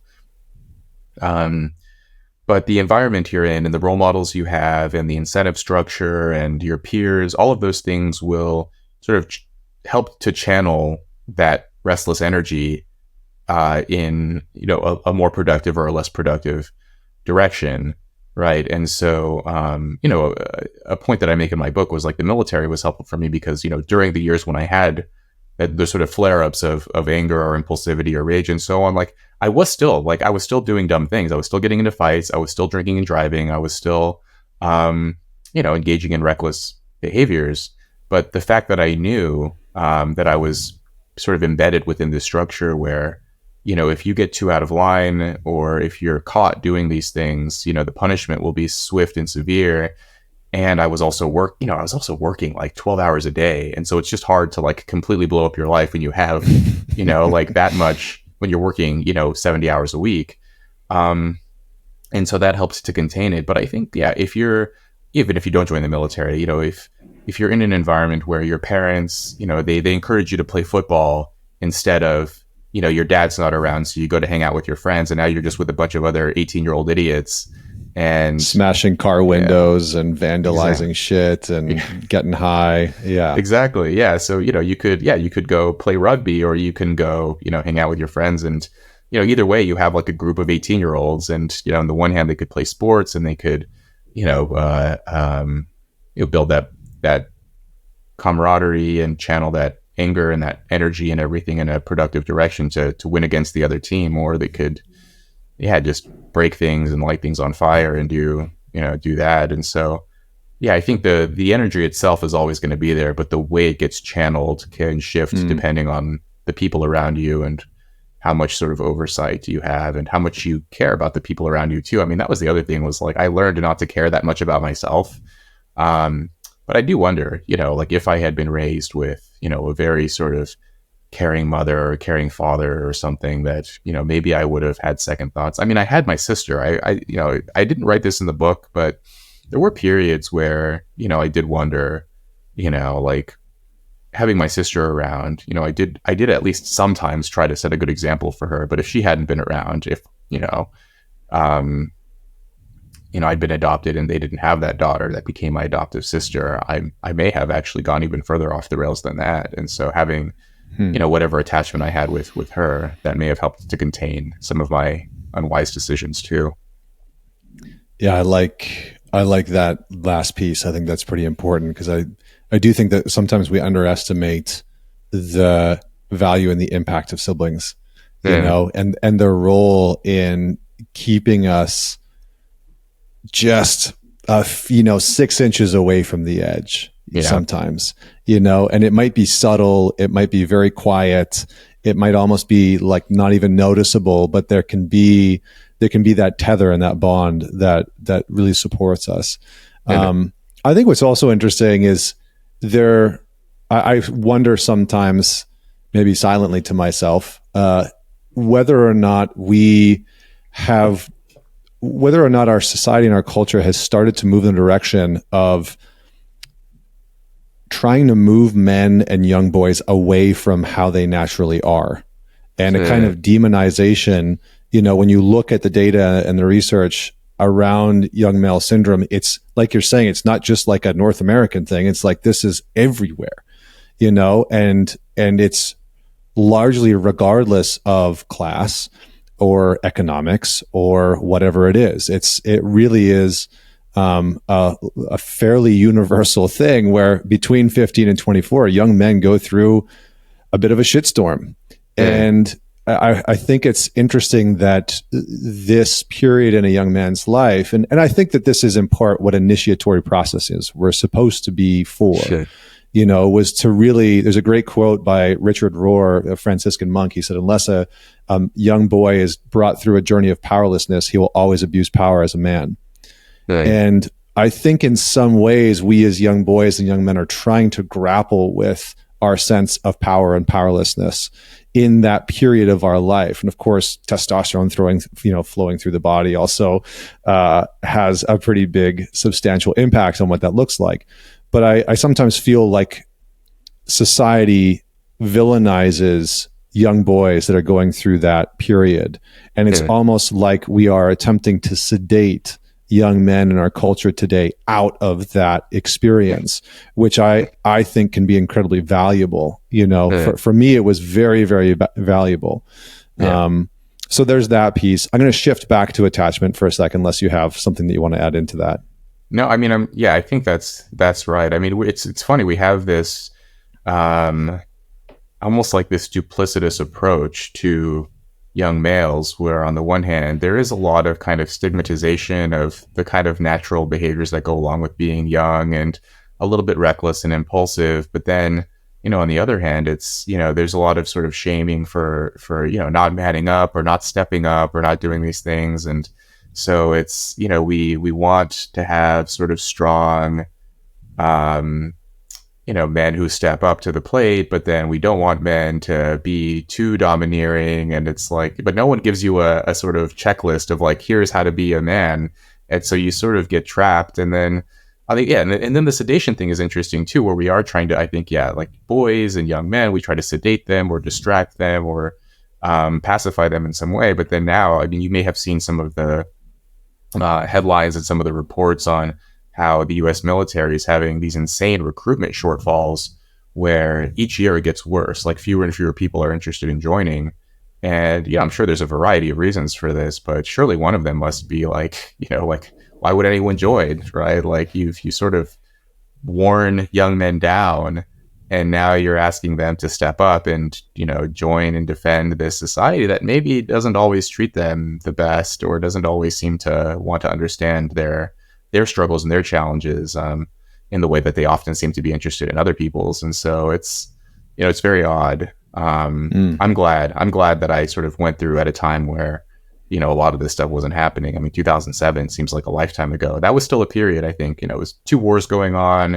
But the environment you're in and the role models you have and the incentive structure and your peers, all of those things will sort of help to channel that restless energy in, a more productive or a less productive direction. Right. And so, a point that I make in my book was like the military was helpful for me because, during the years when I had the sort of flare-ups of anger or impulsivity or rage and so on, like I was still doing dumb things. I was still getting into fights. I was still drinking and driving. I was still, engaging in reckless behaviors. But the fact that I knew that I was sort of embedded within this structure where, if you get too out of line or if you're caught doing these things, the punishment will be swift and severe. And I was also working like 12 hours a day. And so it's just hard to like completely blow up your life when you have, like that much, when you're working, 70 hours a week. And so that helps to contain it. But I think, even if you don't join the military, if you're in an environment where your parents, they encourage you to play football instead of, your dad's not around. So you go to hang out with your friends and now you're just with a bunch of other 18-year-old idiots and smashing car windows and vandalizing shit and getting high. Yeah, exactly. Yeah. So, you could go play rugby or you can go, hang out with your friends and either way, you have like a group of 18-year-olds, and on the one hand, they could play sports and they could, you know, uh, um, build that camaraderie and channel that anger and that energy and everything in a productive direction to win against the other team, or they could, yeah, just break things and light things on fire and do that. And so, yeah, I think the energy itself is always going to be there, but the way it gets channeled can shift Mm, depending on the people around you and how much sort of oversight you have and how much you care about the people around you too. I mean, that was the other thing, was like I learned not to care that much about myself. Um, but I do wonder, like if I had been raised with, a very sort of caring mother or caring father or something, that, maybe I would have had second thoughts. I mean, I had my sister. I didn't write this in the book, but there were periods where, I did wonder, like having my sister around, I did at least sometimes try to set a good example for her. But if she hadn't been around, if, um, I'd been adopted and they didn't have that daughter that became my adoptive sister, I may have actually gone even further off the rails than that. And so having, hmm. whatever attachment I had with her, that may have helped to contain some of my unwise decisions too. Yeah, I like that last piece. I think that's pretty important because I do think that sometimes we underestimate the value and the impact of siblings, Yeah, and their role in keeping us just 6 inches away from the edge yeah, sometimes, and it might be subtle, it might be very quiet, it might almost be like not even noticeable, but there can be that tether and that bond that really supports us. yeah, um, I think what's also interesting is there I wonder sometimes, maybe silently to myself, whether or not we have whether or not our society and our culture has started to move in the direction of trying to move men and young boys away from how they naturally are, and a kind yeah, of demonization. When you look at the data and the research around young male syndrome, it's like you're saying, it's not just like a North American thing. It's like this is everywhere, and it's largely regardless of class or economics or whatever it is. It really is a fairly universal thing where between 15 and 24, young men go through a bit of a shitstorm. yeah, And I think it's interesting that this period in a young man's life, and I think that this is in part what initiatory processes were supposed to be for, shit, was to really, there's a great quote by Richard Rohr, a Franciscan monk. He said, unless a young boy is brought through a journey of powerlessness, he will always abuse power as a man. yeah, And I think in some ways, we as young boys and young men are trying to grapple with our sense of power and powerlessness in that period of our life. And of course, testosterone flowing through the body also has a pretty big, substantial impact on what that looks like. But I sometimes feel like society villainizes young boys that are going through that period. And it's yeah, almost like we are attempting to sedate young men in our culture today out of that experience, which I think can be incredibly valuable. yeah, For me, it was very, very valuable. yeah. So there's that piece. I'm going to shift back to attachment for a second, unless you have something that you want to add into that. No, I mean, yeah, I think that's right. I mean, it's funny, we have this um, almost like this duplicitous approach to young males, where on the one hand there is a lot of kind of stigmatization of the kind of natural behaviors that go along with being young and a little bit reckless and impulsive, but then on the other hand, it's there's a lot of sort of shaming for not manning up or not stepping up or not doing these things. And so it's we want to have sort of strong um men who step up to the plate, but then we don't want men to be too domineering. And it's like, but no one gives you a sort of checklist of like, here's how to be a man. And so you sort of get trapped. And then I think, yeah, and then the sedation thing is interesting too, where we are trying to, I think, yeah, like boys and young men, we try to sedate them or distract them or pacify them in some way. But then now, I mean, you may have seen some of the headlines and some of the reports on how the U.S. military is having these insane recruitment shortfalls, where each year it gets worse. Like fewer and fewer people are interested in joining, And yeah, I'm sure there's a variety of reasons for this, but surely one of them must be like, like why would anyone join, right? Like you sort of worn young men down, and now you're asking them to step up and join and defend this society that maybe doesn't always treat them the best, or doesn't always seem to want to understand their struggles and their challenges, in the way that they often seem to be interested in other people's. And so it's very odd. Mm. I'm glad that I sort of went through at a time where a lot of this stuff wasn't happening. I mean, 2007 seems like a lifetime ago. That was still a period, I think, it was two wars going on.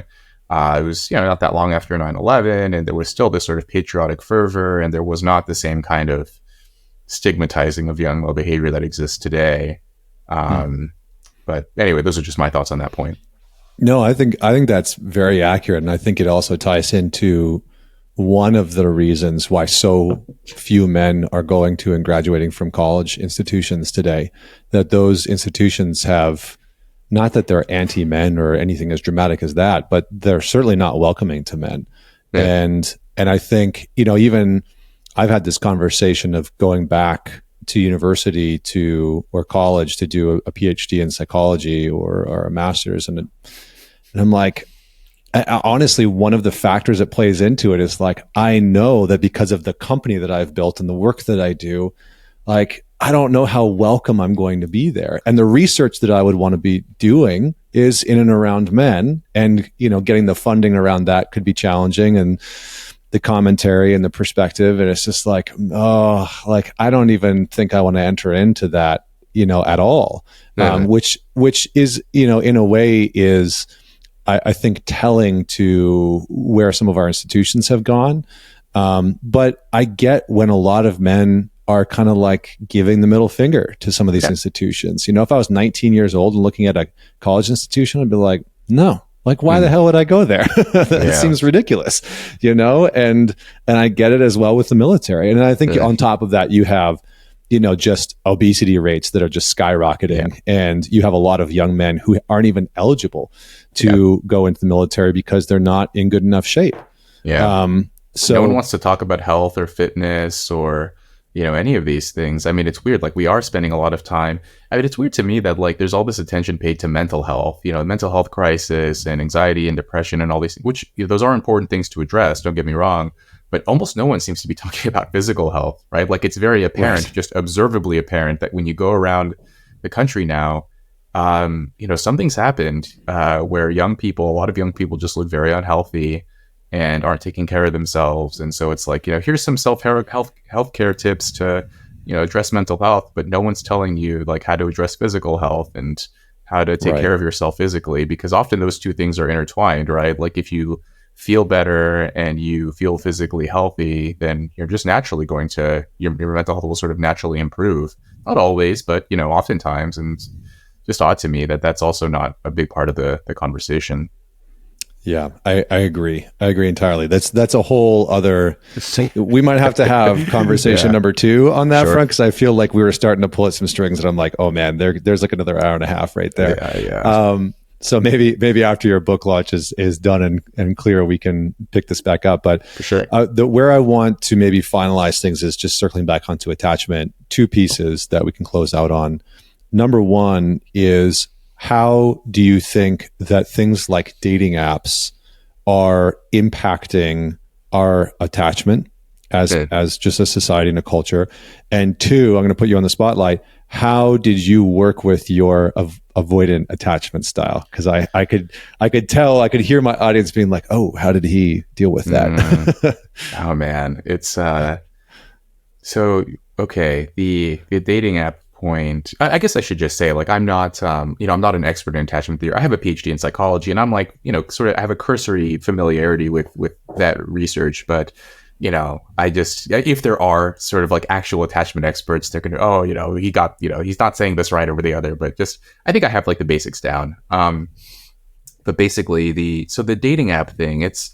It was, not that long after 9/11, and there was still this sort of patriotic fervor, and there was not the same kind of stigmatizing of young male behavior that exists today. Mm. But anyway, those are just my thoughts on that point. No, I think that's very accurate, and I think it also ties into one of the reasons why so few men are going to and graduating from college institutions today. That those institutions have, not that they're anti-men or anything as dramatic as that, but they're certainly not welcoming to men. Yeah. And I think, even I've had this conversation of going back to university or college to do a PhD in psychology or a master's. And I'm like, honestly, one of the factors that plays into it is like, I know that because of the company that I've built and the work that I do, like, I don't know how welcome I'm going to be there. And the research that I would want to be doing is in and around men, and, getting the funding around that could be challenging, and the commentary and the perspective. And it's just like, oh, like, I don't even think I want to enter into that, at all. Yeah. Which is, in a way is, I think, telling to where some of our institutions have gone. But I get when a lot of men are kind of like giving the middle finger to some of these institutions. If I was 19 years old and looking at a college institution, I'd be like, no, like, why the hell would I go there? That seems ridiculous, and I get it as well with the military. And I think on top of that, you have, just obesity rates that are just skyrocketing. And you have a lot of young men who aren't even eligible to go into the military because they're not in good enough shape. So no one wants to talk about health or fitness or, any of these things. I mean, it's weird. Like, we are spending a lot of time. I mean, it's weird to me that, like, there's all this attention paid to mental health, mental health crisis and anxiety and depression and all these things, which those are important things to address. Don't get me wrong. But almost no one seems to be talking about physical health, right? Like, it's very apparent, just observably apparent, that when you go around the country now, something's happened where a lot of young people just look very unhealthy and aren't taking care of themselves. And so it's like, here's some healthcare tips to, address mental health, but no one's telling you like how to address physical health and how to take care of yourself physically, because often those two things are intertwined, right? Like, if you feel better and you feel physically healthy, then you're just naturally going to, your mental health will sort of naturally improve. Not always, but, oftentimes. And it's just odd to me that that's also not a big part of the conversation. Yeah, I agree. I agree entirely. That's a whole other. We might have to have conversation number 2 on that front, because I feel like we were starting to pull at some strings, and I'm like, oh man, there's like another hour and a half right there. So maybe after your book launch is done and clear, we can pick this back up. But for sure, where I want to maybe finalize things is just circling back onto attachment. 2 pieces that we can close out on. Number 1 is, how do you think that things like dating apps are impacting our attachment as just a society and a culture? And 2, I'm going to put you on the spotlight. How did you work with your avoidant attachment style? Because I could tell, I could hear my audience being like, oh, how did he deal with that? Oh man, it's so okay. The dating app point, I guess I should just say, like, I'm not I'm not an expert in attachment theory. I have a PhD in psychology, and I'm like, sort of, I have a cursory familiarity with that research. But I just, if there are sort of like actual attachment experts, they're gonna, he got, he's not saying this right over the other. But just, I think I have like the basics down. But basically, the dating app thing, it's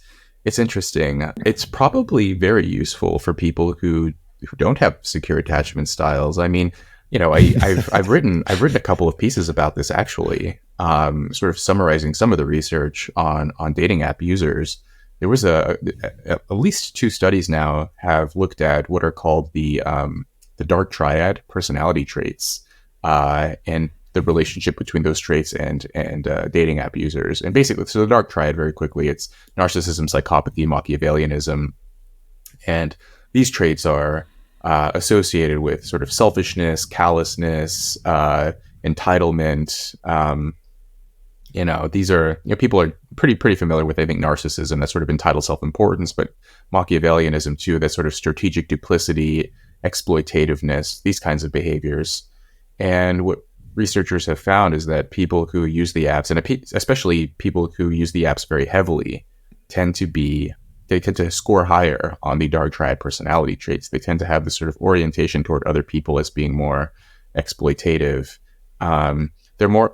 interesting. It's probably very useful for people who don't have secure attachment styles. I mean, I've written a couple of pieces about this, actually, sort of summarizing some of the research on dating app users. There was at least 2 studies now have looked at what are called the the dark triad personality traits, and the relationship between those traits and dating app users. And basically, so the dark triad, very quickly, it's narcissism, psychopathy, Machiavellianism, and these traits are associated with sort of selfishness, callousness, entitlement. These are, people are pretty familiar with, I think, narcissism, that sort of entitled self-importance, but Machiavellianism too, that sort of strategic duplicity, exploitativeness, these kinds of behaviors. And what researchers have found is that people who use the apps, and especially people who use the apps very heavily, they tend to score higher on the dark triad personality traits. They tend to have this sort of orientation toward other people as being more exploitative. They're more,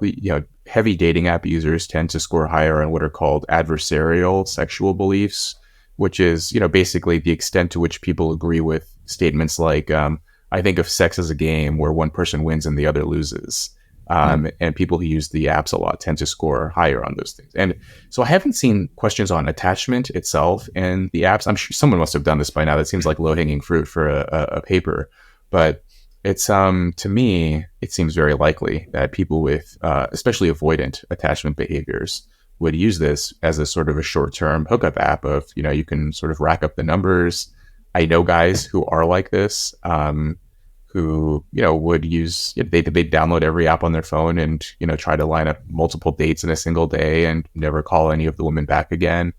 heavy dating app users tend to score higher on what are called adversarial sexual beliefs, which is, basically the extent to which people agree with statements like, I think of sex as a game where one person wins and the other loses. And people who use the apps a lot tend to score higher on those things. And so I haven't seen questions on attachment itself and the apps. I'm sure someone must have done this by now. That seems like low-hanging fruit for a paper. But it's to me, it seems very likely that people with especially avoidant attachment behaviors would use this as a sort of a short-term hookup app of, you can sort of rack up the numbers. I know guys who are like this, who would use, they download every app on their phone and try to line up multiple dates in a single day and never call any of the women back again.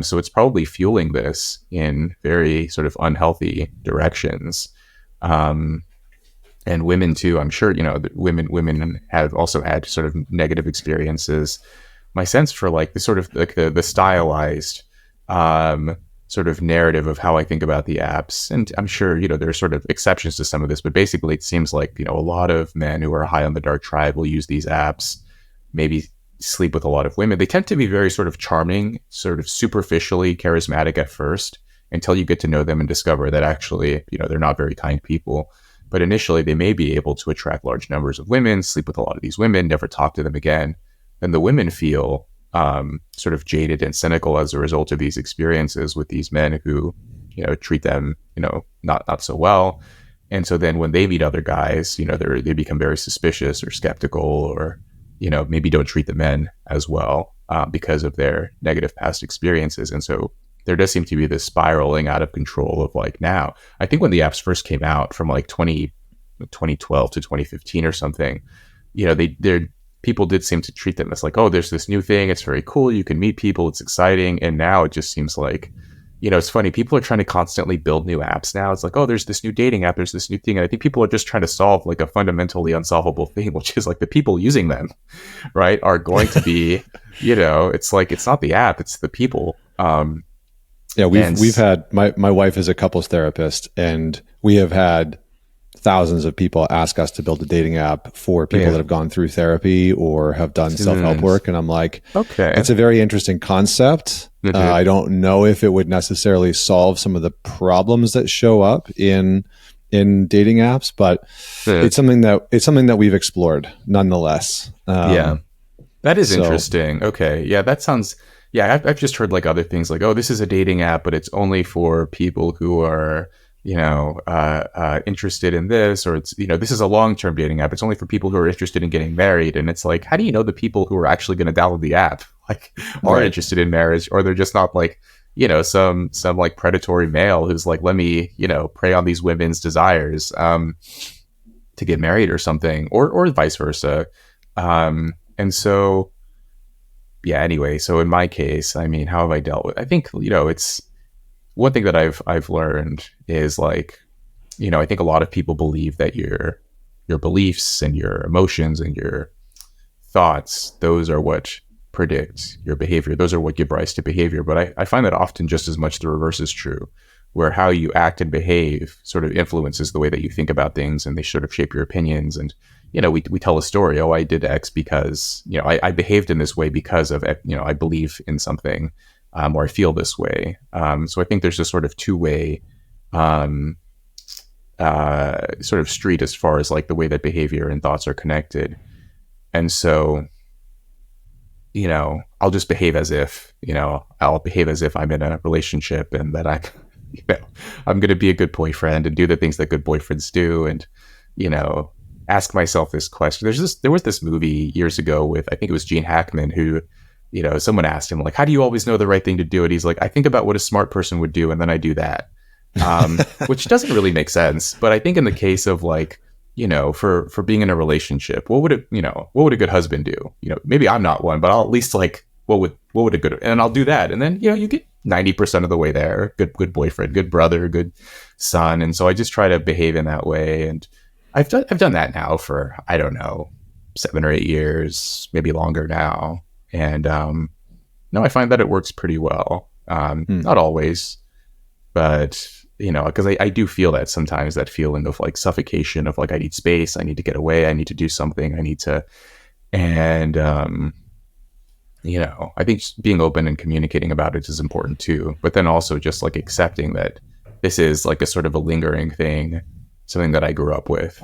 So it's probably fueling this in very sort of unhealthy directions. And women too, I'm sure, women have also had sort of negative experiences. My sense for like the sort of like the stylized sort of narrative of how I think about the apps, and I'm sure there's sort of exceptions to some of this, but basically it seems like a lot of men who are high on the dark tribe will use these apps, maybe sleep with a lot of women. They tend to be very sort of charming, sort of superficially charismatic at first, until you get to know them and discover that actually they're not very kind people. But initially they may be able to attract large numbers of women, sleep with a lot of these women, never talk to them again. And the women feel sort of jaded and cynical as a result of these experiences with these men who, treat them, not so well. And so then when they meet other guys, they become very suspicious or skeptical, or, maybe don't treat the men as well because of their negative past experiences. And so there does seem to be this spiraling out of control of like now. I think when the apps first came out from like 2012 to 2015 or something, they're people did seem to treat them as like, oh, there's this new thing. It's very cool. You can meet people. It's exciting. And now it just seems like, it's funny. People are trying to constantly build new apps now. It's like, oh, there's this new dating app. There's this new thing. And I think people are just trying to solve like a fundamentally unsolvable thing, which is like the people using them, right, are going to be, it's like, it's not the app, it's the people. Yeah, we've had, my wife is a couples therapist, and we have had thousands of people ask us to build a dating app for people that have gone through therapy or have done self-help work. And I'm like, okay, it's a very interesting concept. I don't know if it would necessarily solve some of the problems that show up in dating apps, but it's something that we've explored nonetheless. Yeah, that is interesting. Okay. Yeah, that sounds, I've just heard like other things like, oh, this is a dating app, but it's only for people who are, interested in this, or it's, this is a long-term dating app. It's only for people who are interested in getting married. And it's like, how do you know the people who are actually going to download the app like are interested in marriage, or they're just not like, some like predatory male who's like, let me, prey on these women's desires to get married or something, or vice versa. And so, anyway, so in my case, I mean, how have I dealt with, I think, it's one thing that I've learned is like, I think a lot of people believe that your beliefs and your emotions and your thoughts, those are what predict your behavior. Those are what give rise to behavior. But I find that often just as much the reverse is true, where how you act and behave sort of influences the way that you think about things, and they sort of shape your opinions. And, we tell a story, oh, I did X because, I behaved in this way because of, I believe in something. Or I feel this way. So I think there's a sort of two-way sort of street as far as like the way that behavior and thoughts are connected. And so, I'll just behave as if, I'll behave as if I'm in a relationship and that you know, I'm going to be a good boyfriend and do the things that good boyfriends do. And, you know, ask myself this question. There was this movie years ago with, I think it was Gene Hackman, who, you know, someone asked him like, how do you always know the right thing to do? And he's like, I think about what a smart person would do. And then I do that. Which doesn't really make sense. But I think in the case of like, you know, for being in a relationship, what would a good husband do? You know, maybe I'm not one, but I'll at least like, what would a good, and I'll do that. And then, you know, you get 90% of the way there. Good boyfriend, good brother, good son. And so I just try to behave in that way. And I've done that now for, I don't know, 7 or 8 years, maybe longer now. And, no, I find that it works pretty well. Not always, but you know, because I do feel that sometimes, that feeling of like suffocation of like, I need space, I need to get away, I need to do something, I need to, and, you know, I think just being open and communicating about it is important too. But then also just like accepting that this is like a sort of a lingering thing, something that I grew up with.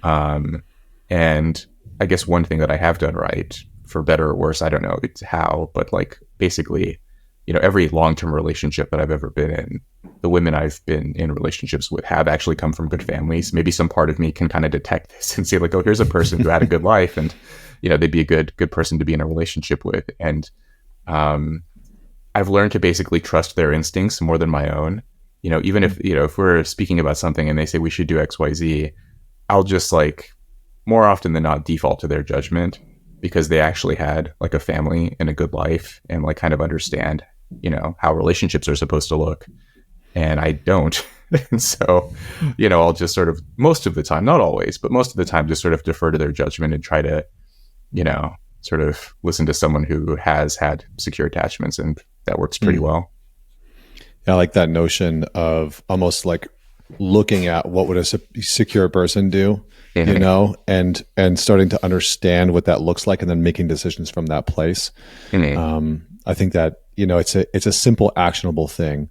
And I guess one thing that I have done right, for better or worse, I don't know it's how, but like basically, you know, every long-term relationship that I've ever been in, the women I've been in relationships with have actually come from good families. Maybe some part of me can kind of detect this and say like, oh, here's a person who had a good life, and you know, they'd be a good person to be in a relationship with. And I've learned to basically trust their instincts more than my own. You know, even if, you know, if we're speaking about something and they say we should do XYZ, I'll just like more often than not default to their judgment, because they actually had like a family and a good life and like kind of understand, you know, how relationships are supposed to look. And I don't. And so, you know, I'll just sort of, most of the time, not always, but most of the time, just sort of defer to their judgment and try to, you know, sort of listen to someone who has had secure attachments, and that works pretty well. I like that notion of almost like looking at what would a secure person do, you know, and starting to understand what that looks like, and then making decisions from that place. I think that, you know, it's a simple, actionable thing.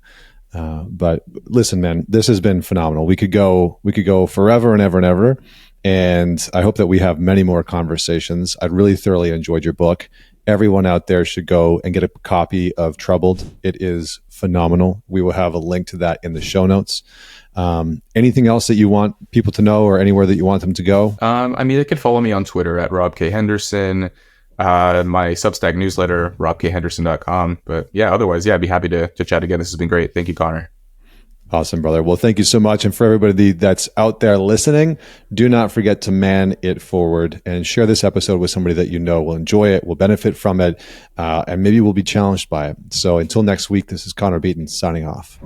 But listen, man, this has been phenomenal. We could go forever and ever and ever. And I hope that we have many more conversations. I really thoroughly enjoyed your book. Everyone out there should go and get a copy of Troubled. It is phenomenal. We will have a link to that in the show notes. Anything else that you want people to know, or anywhere that you want them to go? I mean, they could follow me on Twitter at Rob K. Henderson, my Substack newsletter, robkhenderson.com. But yeah, otherwise, yeah, I'd be happy to chat again. This has been great. Thank you, Connor. Awesome, brother. Well, thank you so much. And for everybody that's out there listening, do not forget to man it forward and share this episode with somebody that you know will enjoy it, will benefit from it, and maybe will be challenged by it. So until next week, this is Connor Beaton signing off.